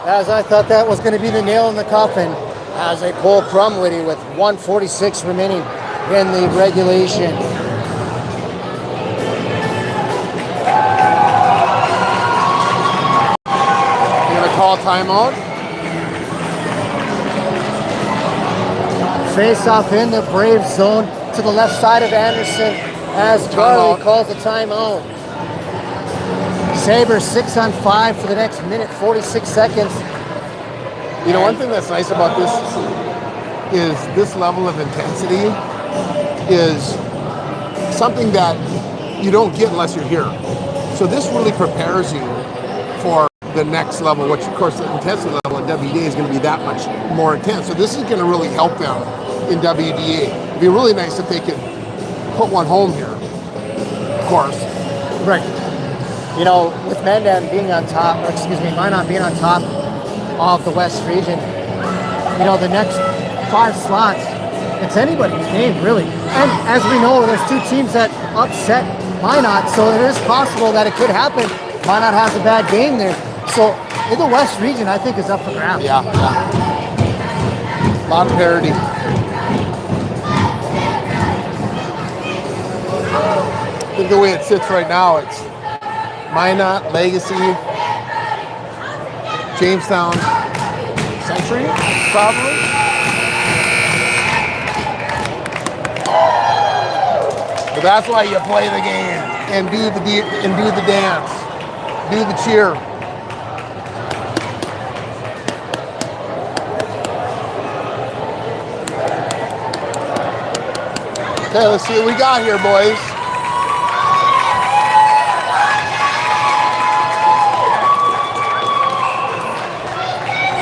As I thought that was going to be the nail in the coffin. As they pull Crumwitty with 1:46 remaining in the regulation. You're going to call timeout? Face off in the Brave zone to the left side of Anderson as Garley calls a timeout. Sabres 6 on 5 for the next minute, 46 seconds. You know, one thing that's nice about this is this level of intensity is something that you don't get unless you're here. So this really prepares you for the next level, which of course the intensity level at WDA is going to be that much more intense. So this is going to really help them in WDA. It'd be really nice if they could put one home here, of course. Right. You know, with Mandan being on top, or excuse me, Minot being on top of the West region, you know, the next 5 slots, it's anybody's game, really. And as we know, there's 2 teams that upset Minot, so it is possible that it could happen. Minot has a bad game there. So in the West region, I think is up for grabs. Yeah. A lot of parity. I think the way it sits right now, it's Minot, Legacy, Jamestown, Century, probably. But that's why you play the game and do the dance, do the cheer. Okay, let's see what we got here, boys.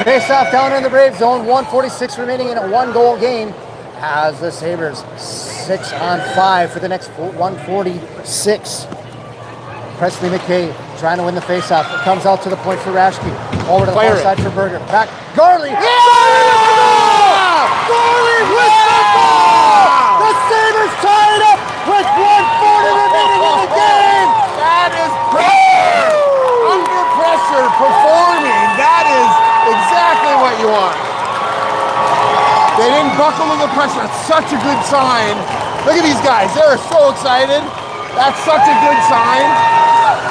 Face off down in the Brave zone, 1:46 remaining in a 1-goal game as the Sabres 6 on 5 for the next 1:46. Presley McKay trying to win the face-off. It comes out to the point for Rashke. Over to the far side for Berger. Back. Garley. Yeah! Garley with the goal! The Sabres tie it up with 1:40 remaining in the game! That is pressure! Under pressure, performing. That is exactly what you want. They didn't buckle to the pressure. That's such a good sign. Look at these guys. They're so excited. That's such a good sign.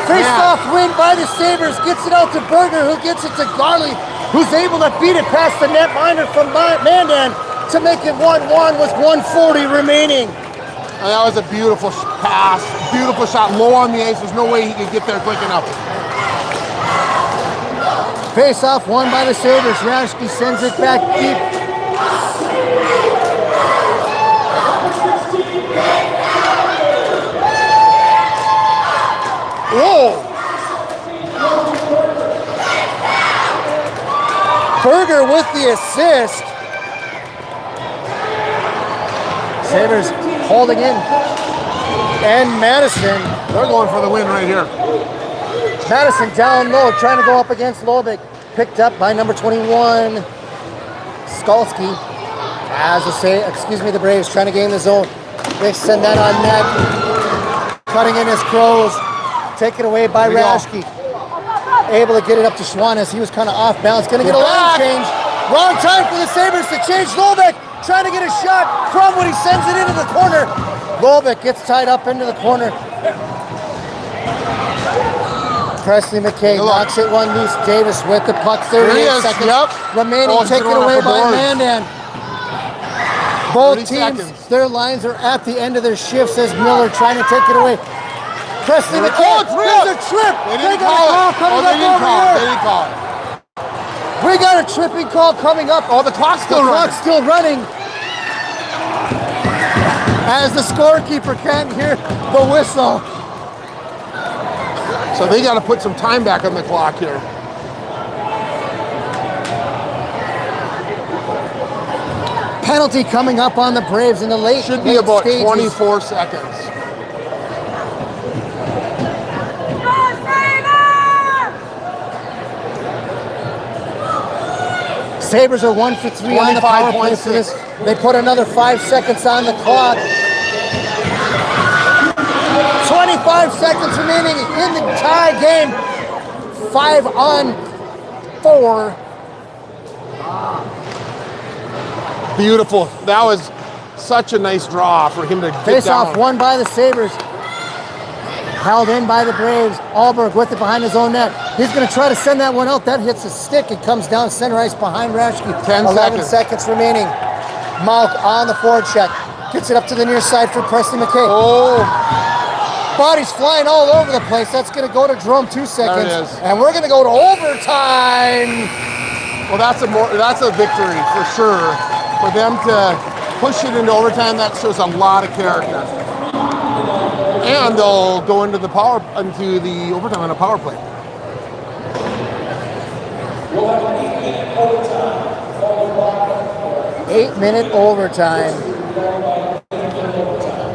Face-off win by the Sabres. Gets it out to Berger, who gets it to Garley, who's able to beat it past the netminder from Mandan to make it 1-1 with 1:40 remaining. And that was a beautiful pass. Beautiful shot. Low on the ice. There's no way he could get there quick enough. Face-off won by the Sabres. Rashke sends it back deep. Whoa! Berger with the assist. Sabres holding in. And Madison. They're going for the win right here. Madison down low, trying to go up against Lobick. Picked up by number 21, Skalski. As the Braves trying to gain the zone. They send that on net. Cutting in his Crows. Taken away by Rashke. Able to get it up to Schwann as he was kind of off balance. Going to get a line change. Wrong time for the Sabres to change. Lobick trying to get a shot. Crumwood, he sends it into the corner. Lobick gets tied up into the corner. Presley McKay knocks it one loose. Davis with the puck. 38 seconds remaining. Taken away by Mandan. Both teams, their lines are at the end of their shifts as Miller trying to take it away. Presley McKay, there's a trip. They got a call coming up over here. They didn't call it. We got a tripping call coming up. Oh, the clock's still running. Clock's still running. As the scorekeeper can't hear the whistle. So they got to put some time back on the clock here. Penalty coming up on the Braves in the late Should be late about stages. 24 seconds. Sabres are 1 for 3 on the power play for this. They put another 5 seconds on the clock. 25 seconds remaining in the tie game. 5-on-4. Beautiful. That was such a nice draw for him to get Face down. off won by the Sabres. Held in by the Braves. Alberg with it behind his own net. He's going to try to send that one out. That hits a stick. It comes down center ice behind Rashke. 11 seconds remaining. Malk on the forward check. Gets it up to the near side for Preston McKay. Oh, Bodies flying all over the place. That's going to go to Jerome 2 seconds. There it is. And we're going to go to overtime. well, that's a victory for sure. For them to push it into overtime, that shows a lot of character. And they'll go into the overtime on a power play. We'll have an 8-minute overtime. 8-minute overtime.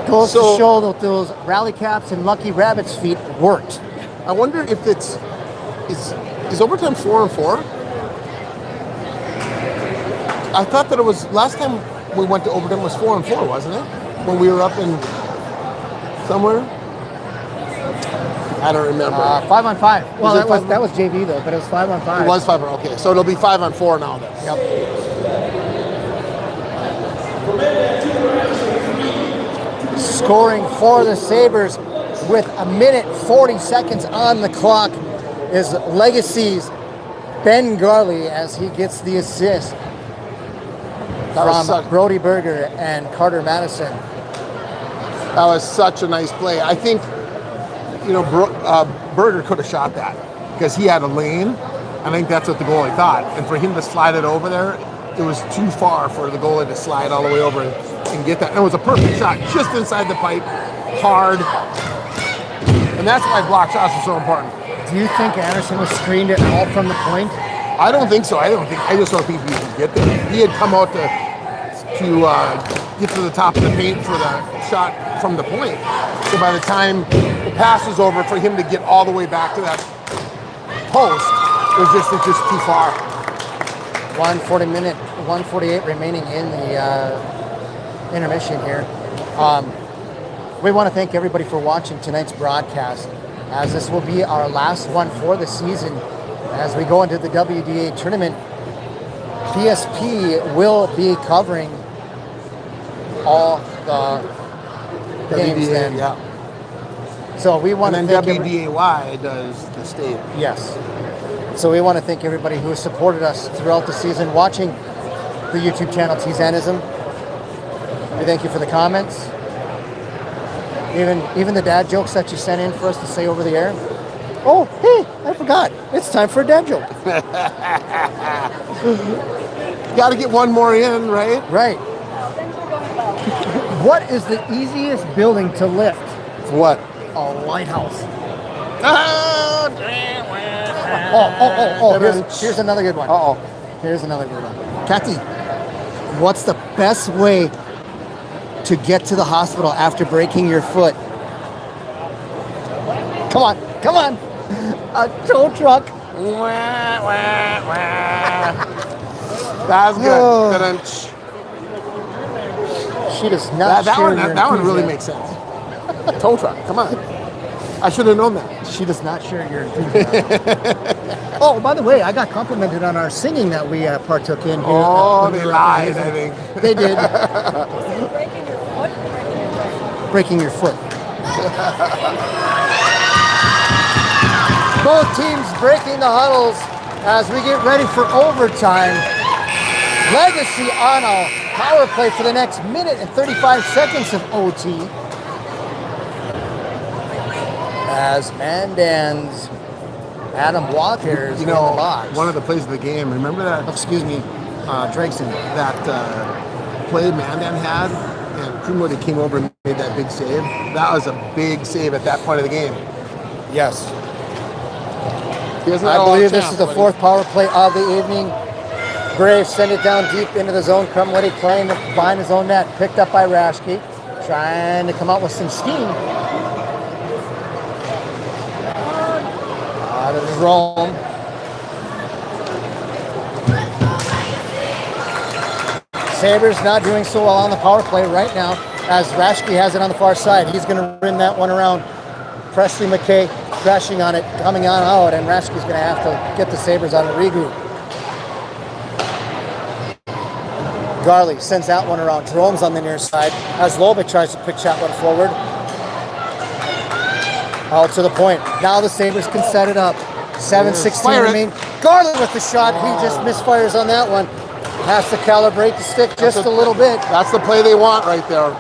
Goes to show that those rally caps and Lucky Rabbit's feet worked. I wonder if is overtime 4-on-4? I thought that it was last time we went to overtime was 4-on-4, wasn't it? When we were up in somewhere. I don't remember. 5-on-5. Well, Was it that was JV though, but it was 5-on-5. It was 5. Okay, so it'll be 5-on-4 now then. Yep. Scoring for the Sabres with 1:40 on the clock is Legacy's Ben Garley as he gets the assist from Brody Berger and Carter Madison. That was such a nice play. I think, Berger could have shot that because he had a lane. I think that's what the goalie thought. And for him to slide it over there, it was too far for the goalie to slide all the way over and get that. And it was a perfect shot, just inside the pipe, hard. And that's why block shots are so important. Do you think Anderson was screened at all from the point? I don't think so. I just don't think he could get there. He had come out to get to the top of the paint for the shot from the point. So by the time the pass was over, for him to get all the way back to that post, it's just too far. 1:48 remaining in the intermission here. We want to thank everybody for watching tonight's broadcast, as this will be our last one for the season. As we go into the WDA tournament, PSP will be covering all the games then. Yeah. So we want to and thank then WDAY does the state. Yes. So we want to thank everybody who has supported us throughout the season, watching the YouTube channel Tizanism. We thank you for the comments. Even the dad jokes that you sent in for us to say over the air. Oh, hey, I forgot. It's time for a dad joke. Got to get one more in, right? Right. What is the easiest building to lift? What? A lighthouse. Oh. Here's another good one. Here's another good one. Kathy, what's the best way to get to the hospital after breaking your foot? Come on. A tow truck. That's good. She does not that one really makes sense. Tow truck, come on. I should have known that. She does not share your enthusiasm. Oh, by the way, I got complimented on our singing that we partook in here. Oh, they lied, I think. They did. Breaking your foot? Both teams breaking the huddles as we get ready for overtime. Legacy on a power play for the next minute and 35 seconds of OT. As Mandan's Adam Walker's in the box. One of the plays of the game, remember that? Drakeson. That play Mandan had, and Primo came over and made that big save. That was a big save at that point of the game. Yes. He doesn't I have a lot of believe this chance, is the but fourth power play of the evening. Braves send it down deep into the zone. Crumwoody playing behind his own net. Picked up by Rashke. Trying to come out with some steam. Out of Jerome. Sabres not doing so well on the power play right now as Rashke has it on the far side. He's going to win that one around. Presley McKay crashing on it, coming on out, and Rashke's going to have to get the Sabres on a regroup. Garley sends that one around. Jerome's on the near side as Lobick tries to pitch that one forward. Out to the point. Now the Sabres can set it up. 7:16 remain. Garley with the shot. He just misfires on that one. Has to calibrate the stick just a little bit. That's the play they want right there.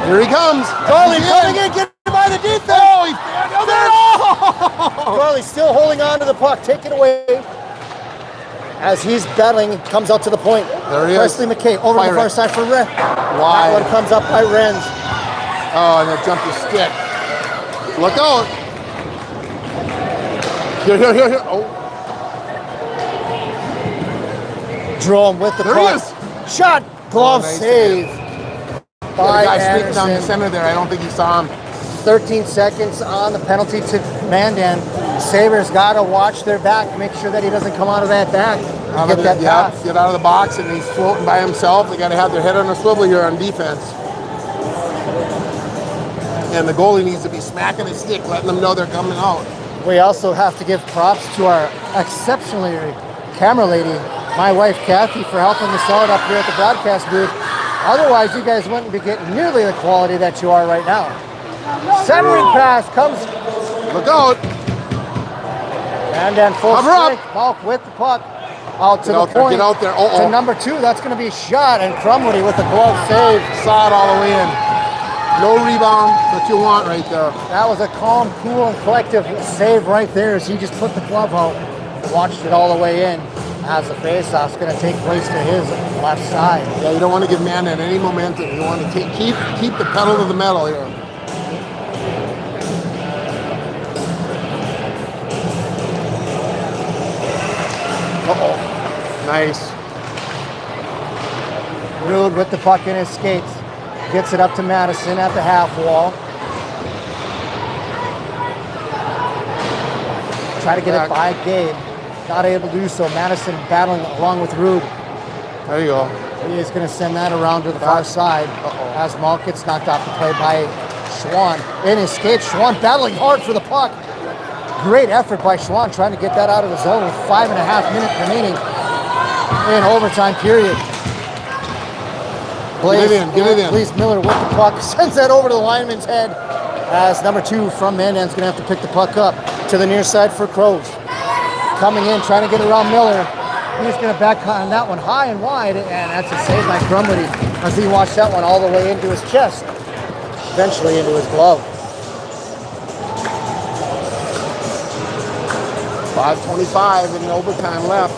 Here he comes. Garley coming in, getting by the defense. Oh, he found there. Garley still holding on to the puck. Take it away. As he's battling, comes out to the point. There he is. Presley McKay over the far side for Ren. That one comes up by Renz. Oh, and they jumped the stick. Look out. Here. Oh. Jerome with the There puck. he is. Shot. Glove nice save by The guy sneaking down the Anderson. center there. I don't think he saw him. 13 seconds on the penalty to Mandan. Sabres got to watch their back, make sure that he doesn't come out of that back. Get that pass. Get out of the box, and he's floating by himself. They got to have their head on a swivel here on defense. And the goalie needs to be smacking his stick, letting them know they're coming out. We also have to give props to our exceptionally camera lady, my wife Kathy, for helping us out up here at the broadcast booth. Otherwise, you guys wouldn't be getting nearly the quality that you are right now. Centering pass comes. Look out. And then full Cover up. strike. Malk with the puck. Out to the out there, point. get out there. Uh-oh. To number 2. That's going to be a shot. And Crumwoody with the glove save. Saw it all the way in. No rebound. That's what you want right there. That was a calm, cool, and collective save right there as he just put the glove out. Watched it all the way in. As the faceoff's going to take place to his left side. Yeah, you don't want to give Mandan any momentum. You want to keep the pedal to the metal here. Uh-oh. Nice. Rude with the puck in his skates. Gets it up to Madison at the half wall. Try to get it by Gabe. Not able to do so. Madison battling along with Rude. There you go. He is going to send that around to the far side as Malk gets knocked off the play by Schwann. In his skates, Schwann battling hard for the puck. Great effort by Schwann trying to get that out of the zone with 5.5 minutes remaining in overtime period. Give it in. Blaze Miller with the puck. Sends that over to the lineman's head as number 2 from Mandan's going to have to pick the puck up to the near side for Crows. Coming in, trying to get around Miller. He's going to back on that one high and wide, and that's a save by Crumwoody as he watched that one all the way into his chest, eventually into his glove. 5:25 in overtime left.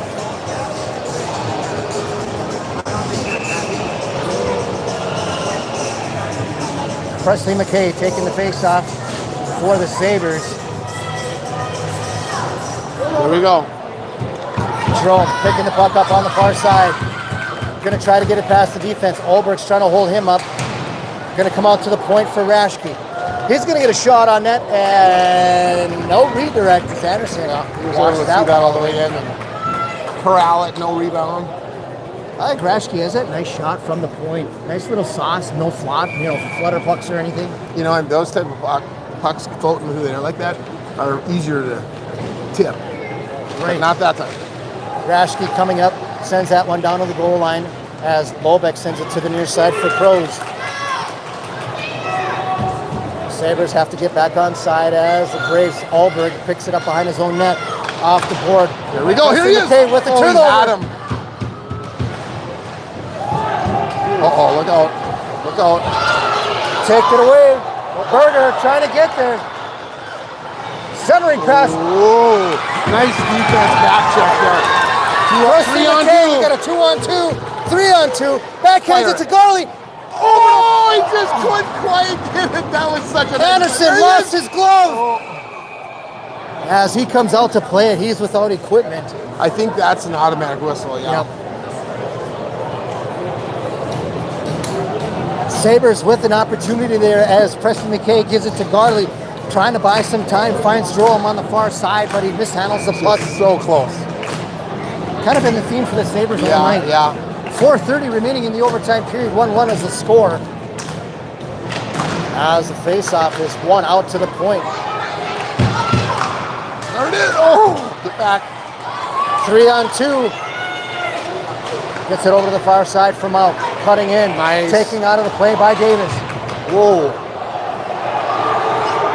Presley McKay taking the face-off for the Sabres. There we go. Jerome picking the puck up on the far side. Going to try to get it past the defense. Olberg's trying to hold him up. Going to come out to the point for Rashke. He's going to get a shot on net, and no redirect as Anderson. He was able to see that all the way in and corral it, no rebound. I think Rashke has it. Nice shot from the point. Nice little sauce, no flop, flutter pucks or anything. You know, and those type of pucks floating through there like that are easier to tip. Right. Not that time. Rashke coming up, sends that one down to the goal line as Lobeck sends it to the near side for Crows. Sabres have to get back on side as the Braves, Alberg picks it up behind his own net, off the board. Here we go, here he is! With the he's turnover. at him. Uh-oh, look out. Look out. Take it away. Berger trying to get there. Centering pass. Whoa, nice defense back check there. 3 on 2. You got a 2-on-2, 3-on-2. Backhands it to Garley. Oh, he just couldn't quite get it. That was such an Anderson lost his glove. As he comes out to play it, he's without equipment. I think that's an automatic whistle, yeah. Yep. Sabres with an opportunity there as Preston McKay gives it to Garley, trying to buy some time, finds Jerome on the far side, but he mishandles the puck. So close. Kind of been the theme for the Sabres all night. Yeah. 4:30 remaining in the overtime period, 1-1 is the score. As the faceoff is one out to the point. There it is. Oh, get back. 3-on-2. Gets it over to the far side for Mount. Cutting in. Nice. Taking out of the play by Davis. Whoa.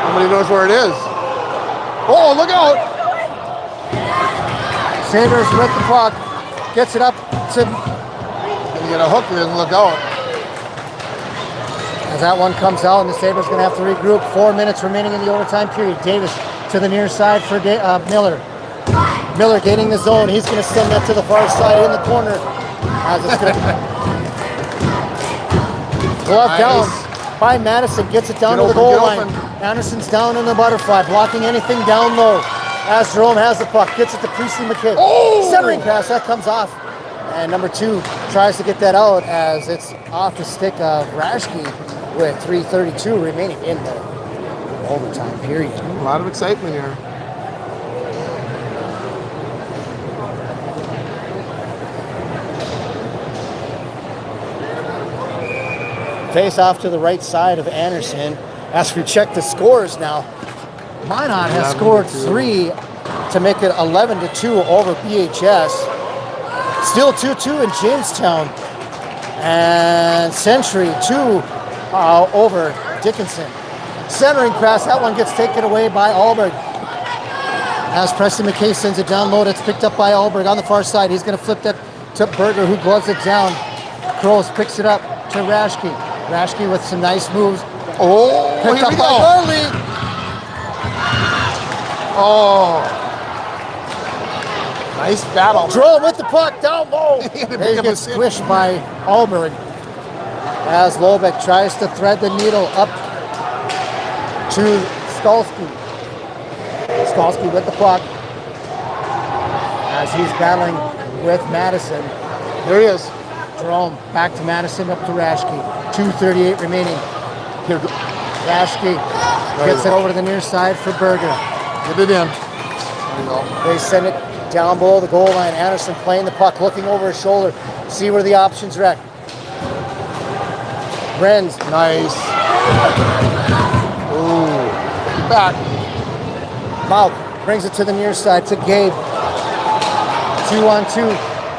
Nobody knows where it is. Oh, look out. Sabres with the puck. Gets it up to... Gonna get a hook there and look out. As that one comes out, and the Sabres going to have to regroup. 4 minutes remaining in the overtime period. Davis to the near side for Miller. Miller gaining the zone. He's going to send that to the far side in the corner. As it's going to glove down by Madison. Gets it down to the goal line. Anderson's down in the butterfly, blocking anything down low. As Jerome has the puck, gets it to Priestley McKay. Oh! Centering pass, that comes off. And number 2 tries to get that out as it's off the stick of Rashke with 3:32 remaining in the overtime period. A lot of excitement here. Face off to the right side of Anderson. As we check the scores now, Mandan has scored 3 to make it 11-2 over BHS. Still 2-2 in Jamestown. And Century 2 over Dickinson. Centering pass, that one gets taken away by Alberg. As Preston McKay sends it down low, it's picked up by Alberg on the far side. He's going to flip that to Berger, who gloves it down. Kroos picks it up to Rashke. Rashke with some nice moves. Oh, Picked here up we by go. Garley. Oh. Nice battle. Jerome with the puck down low. He had to He pick up gets a squished by Alberg. As Lobeck tries to thread the needle up to Skalski. Skalski with the puck. As he's battling with Madison. There he is. Jerome back to Madison, up to Rashke. 2:38 remaining. Here, Rashke gets it over to the near side for Berger. get it in. There you go. They send it down below the goal line. Anderson playing the puck, looking over his shoulder, see where the options are at. Renz. Nice. Ooh. Back. Mouth brings it to the near side to Gabe. 2-on-2.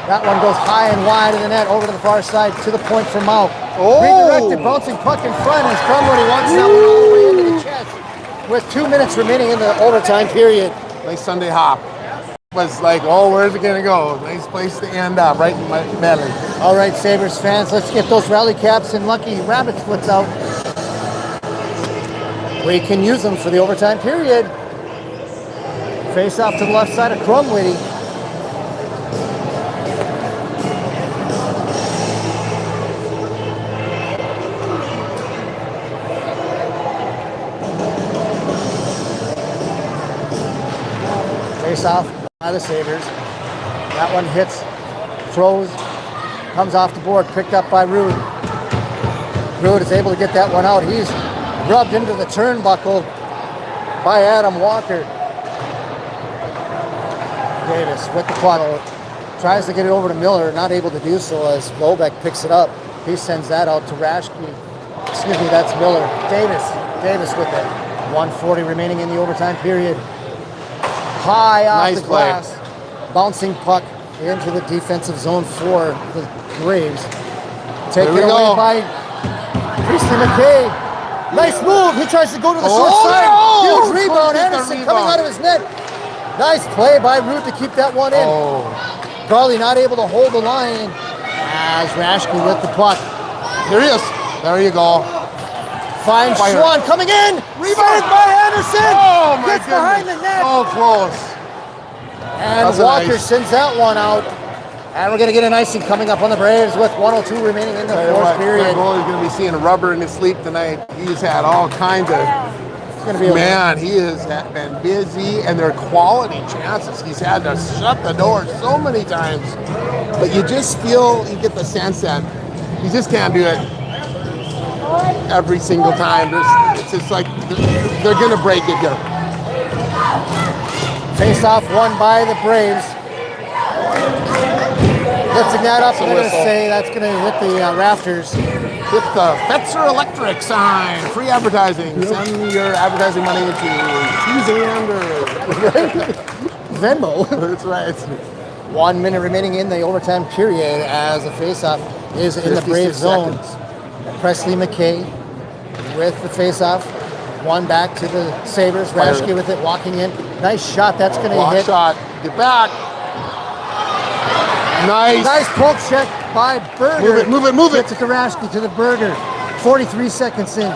That one goes high and wide of the net, over to the far side to the point for Mouth. Oh. Redirected, bouncing puck in front as Crumwood wants that one all the way into the chest. With 2 minutes remaining in the overtime period. Nice Sunday hop. Was like, oh, where's it gonna go? Nice place to end up, right in my belly. All right, Sabres fans, let's get those rally caps and lucky rabbit splits out. We can use them for the overtime period. Face off to the left side of Crumwitty. Face off by the Sabres. That one hits, throws, comes off the board, picked up by Rude. Rude is able to get that one out. He's rubbed into the turnbuckle by Adam Walker. Davis with the puck. Tries to get it over to Miller, not able to do so as Lobeck picks it up. He sends that out to Rashke. Excuse me, that's Miller. Davis with it. 1:40 remaining in the overtime period. High off the glass. Bouncing puck into the defensive zone for the Braves. Taken away by Priestley McKay. Nice move. He tries to go to the short side. Huge rebound. Anderson coming out of his net. Nice play by Root to keep that one in. Garley not able to hold the line as Rashke with the puck. There he is. There you go. Finds Schwann coming in. Rebound by Anderson. Oh my Gets behind the net. So close. And Walker sends that one out. And we're going to get an icing coming up on the Braves with 1:02 remaining in the fourth period. He's going to be seeing a rubber in his sleep tonight. He's had all kinds of going to be a Man, he has been busy, and they're quality chances. He's had to shut the door so many times, but you just feel, you get the sense that you just can't do it every single time. It's just like they're going to break it here. Face-off won by the Braves. Lifting that up, I'm going to whistle. say that's going to hit the rafters. Hit the Fetzer Electric sign. Free advertising. Send your advertising money to Venmo. That's right. 1 minute remaining in the overtime period as the face-off is in the 56 Brave zone. seconds. Presley McKay with the face-off. One back to the Sabers. Rashke with it, walking in. Nice shot. That's going to Block hit. shot. Get back. Nice. Nice poke check by Berger. Move it, move it, move it. Gets it to Rashke to the Berger. 43 seconds in.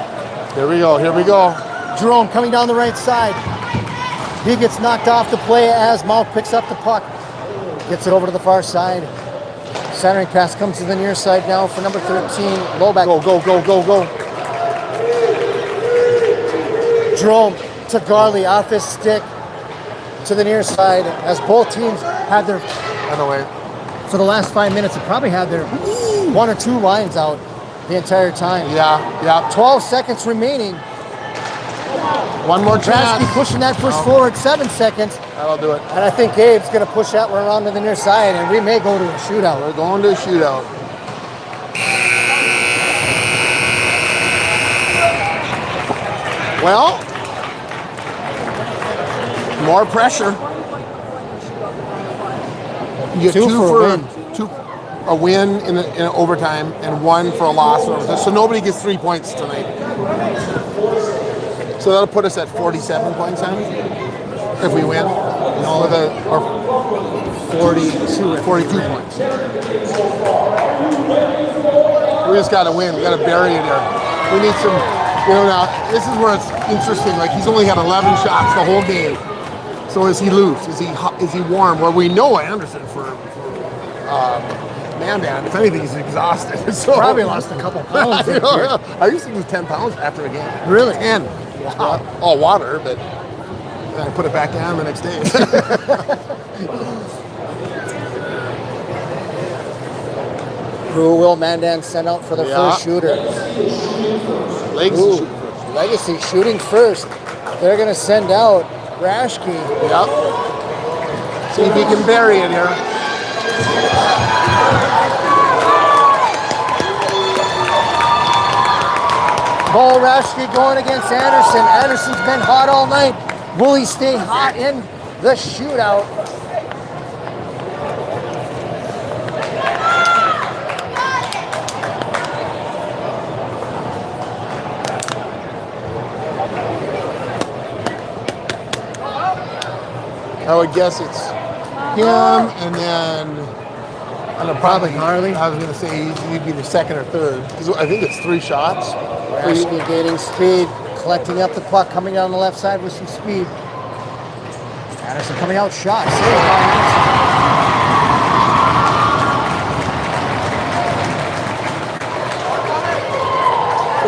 Here we go. Here we go. Jerome coming down the right side. He gets knocked off the play as Malk picks up the puck. Gets it over to the far side. Centering pass comes to the near side now for number 13, Loback. Go, go, go, go, go. Jerome to Garley off his stick to the near side as both teams had their, By the way. for the last 5 minutes, have probably had their 1 or 2 lines out the entire time. Yeah. 12 seconds remaining. One more Rashke chance. pushing that push forward, 7 seconds. That'll do it. And I think Gabe's going to push that one around to the near side, and we may go to a shootout. We're going to a shootout. Well, more pressure. You get Two for a win. A win in overtime and 1 for a loss. So nobody gets 3 points tonight. So that'll put us at 47 points then, if we win. No, or 42 points. We just got to win. We got to bury it here. We need some, now, this is where it's interesting. Like, he's only had 11 shots the whole game. So is he loose? Is he hot? Is he warm? Well, we know Anderson for Mandan. If anything, he's exhausted. So, Probably lost a couple pounds. I used to lose 10 pounds after a game. Really? 10. Wow. All water, but then I put it back down the next day. Who will Mandan send out for the first shooter? Legacy shooting first. They're going to send out Rashke. Yep. See if he can bury it here. Ball Rashke going against Anderson. Anderson's been hot all night. Will he stay hot in the shootout? I would guess it's him, and then probably Harley. I was going to say he'd be the second or third, because I think it's 3 shots. Rashke gaining speed, collecting up the puck, coming down the left side with some speed. Anderson coming out shot. Saved by Anderson.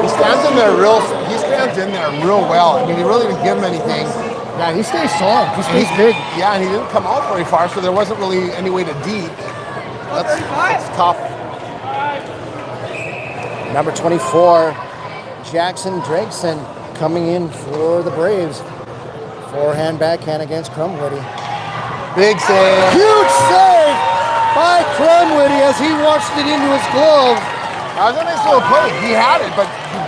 He stands in there real well. I mean, he really didn't give him anything. Yeah, he stays strong. He stays big. Yeah, and he didn't come out very far, so there wasn't really any way to deep. That's tough. Number 24, Jackson Drakeson coming in for the Braves. Forehand, backhand against Crumwoody. Big save. Huge save by Crumwoody as he watched it into his glove. I was a nice little play. He had it, but he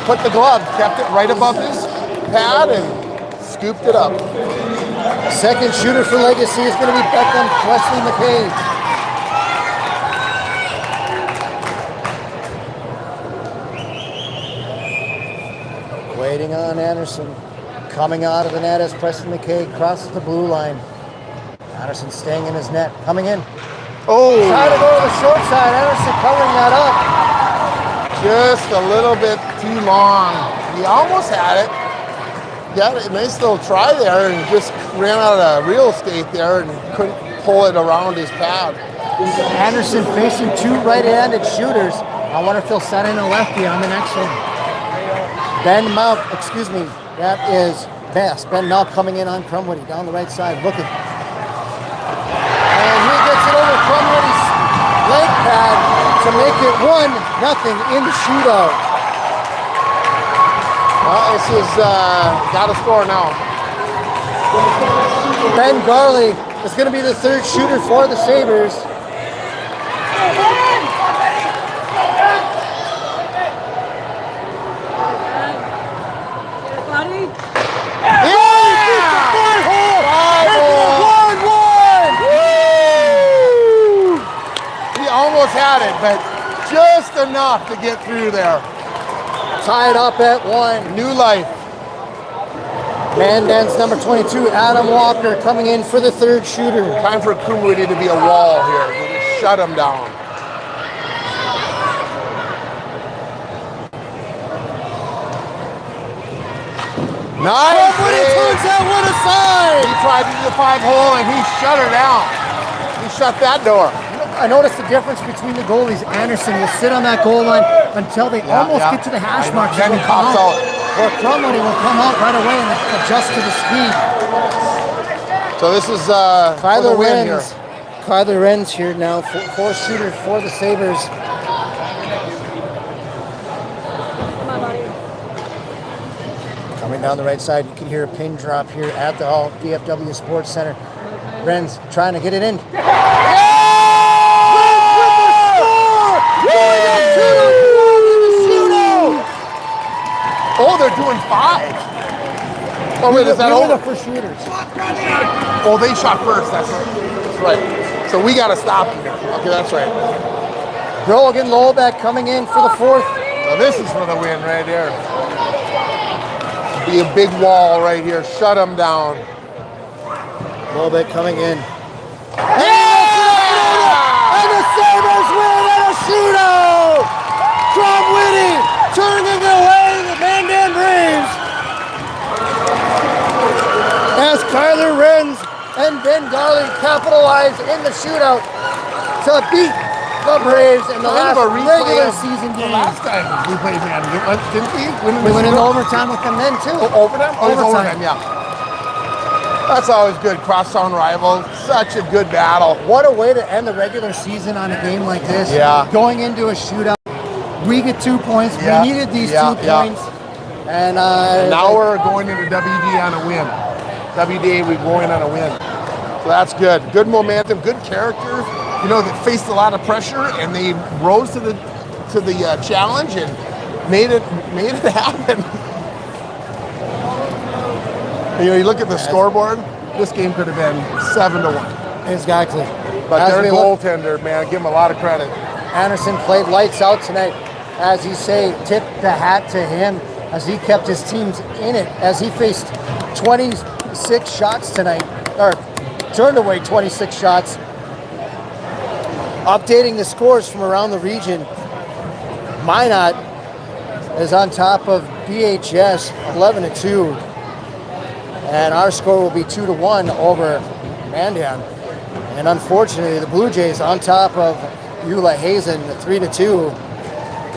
put the glove, kept it right above his pad, and scooped it up. Second shooter for Legacy is going to be Beckham Presley McKay. Waiting on Anderson. Coming out of the net as Presley McKay crosses the blue line. Anderson staying in his net. Coming in. Oh! Trying to go to the short side. Anderson covering that up. Just a little bit too long. He almost had it. Got a nice little try there and just ran out of real estate there and couldn't pull it around his pad. Anderson facing 2 right-handed shooters. I wonder if he'll set in a lefty on the next one. That is best. Ben Malk coming in on Crumwoody down the right side, looking. And he gets it over Crumwoody's leg pad to make it 1-0 in the shootout. Well, this is got to score now. Ben Garley is going to be the third shooter for the Sabres. Almost had it, but just enough to get through there. Tied up at 1. New life. Mandan's number 22, Adam Walker, coming in for the third shooter. Time for Crumwoody to be a wall here. Just shut him down. Nice. Crumwoody turns that one aside. He tried to do the 5-hole and he shut her down. He shut that door. I noticed the difference between the goalies. Anderson will sit on that goal line until they almost get to the hash mark. Then he pops out. Or Crumwoody will come out right away and adjust to the speed. So this is Kyler win here. Kyler Renz here now, fourth shooter for the Sabres. Come on, buddy. Coming down the right side, you can hear a pin drop here at the Hall, DFW Sports Center. Renz trying to get it in. Oh, they're doing 5. Oh, wait, is that over? The first shooters. Oh, they shot first. That's right. So we got to stop here. Okay, that's right. Brogan Lowbeck coming in for the fourth. So this is for the win right there. Be a big wall right here. Shut them down. Lowbeck coming in. Yeah! And the Sabres win at a shootout! Crumwoody turning away the Mandan Braves. As Kyler Renz and Ben Garley capitalize in the shootout to beat the Braves in the last regular season The game. last time we played Mandan, didn't we? We went into overtime with them then too. Oh, overtime? Oh, it was Overtime. overtime, yeah. That's always good. Crosstown rival. Such a good battle. What a way to end the regular season on a game like this. Yeah. Going into a shootout. We get 2 points. Yeah. We needed these 2 Yeah. points. And Now we're going into WD on a win. WDA, we're going on a win. So that's good. Good momentum, good character. You know, they faced a lot of pressure and they rose to the challenge and made it happen. You know, you look at the scoreboard. This game could have been 7-1. exactly. But As their we look, goaltender, man, give him a lot of credit. Anderson played lights out tonight. As you say, tip the hat to him as he kept his teams in it. As he faced 26 shots tonight, or turned away 26 shots. Updating the scores from around the region. Minot is on top of BHS 11-2. And our score will be 2-1 over Mandan. And unfortunately, the Blue Jays on top of Eula Hazen 3-2.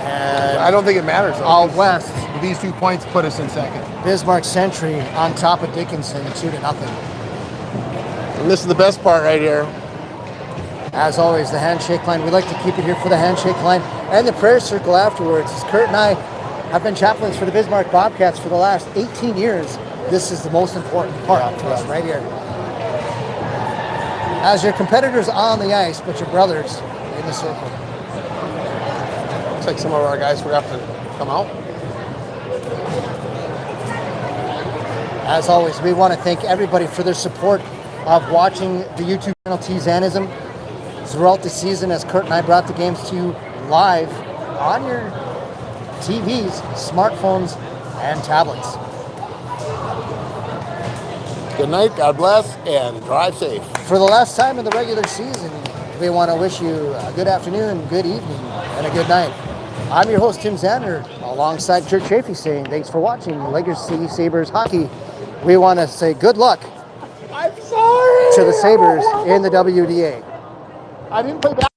And I don't think it matters, though. out west, These 2 points put us in second. Bismarck Century on top of Dickinson 2-0. And this is the best part right here. As always, the handshake line. We like to keep it here for the handshake line and the prayer circle afterwards. As Kurt and I have been chaplains for the Bismarck Bobcats for the last 18 years. This is the most important part to us right here. As your competitors on the ice, but your brothers in the circle. Looks like some of our guys forgot to come out. As always, we want to thank everybody for their support of watching the YouTube channel T-Zanism throughout the season as Kurt and I brought the games to you live on your TVs, smartphones, and tablets. Good night, God bless, and drive safe. For the last time in the regular season, we want to wish you a good afternoon, good evening, and a good night. I'm your host, Tim Zander, alongside Kurt Chafee, saying thanks for watching Legacy Sabres Hockey. We want to say good luck I'm sorry. to the Sabres in the WDA. I didn't play back.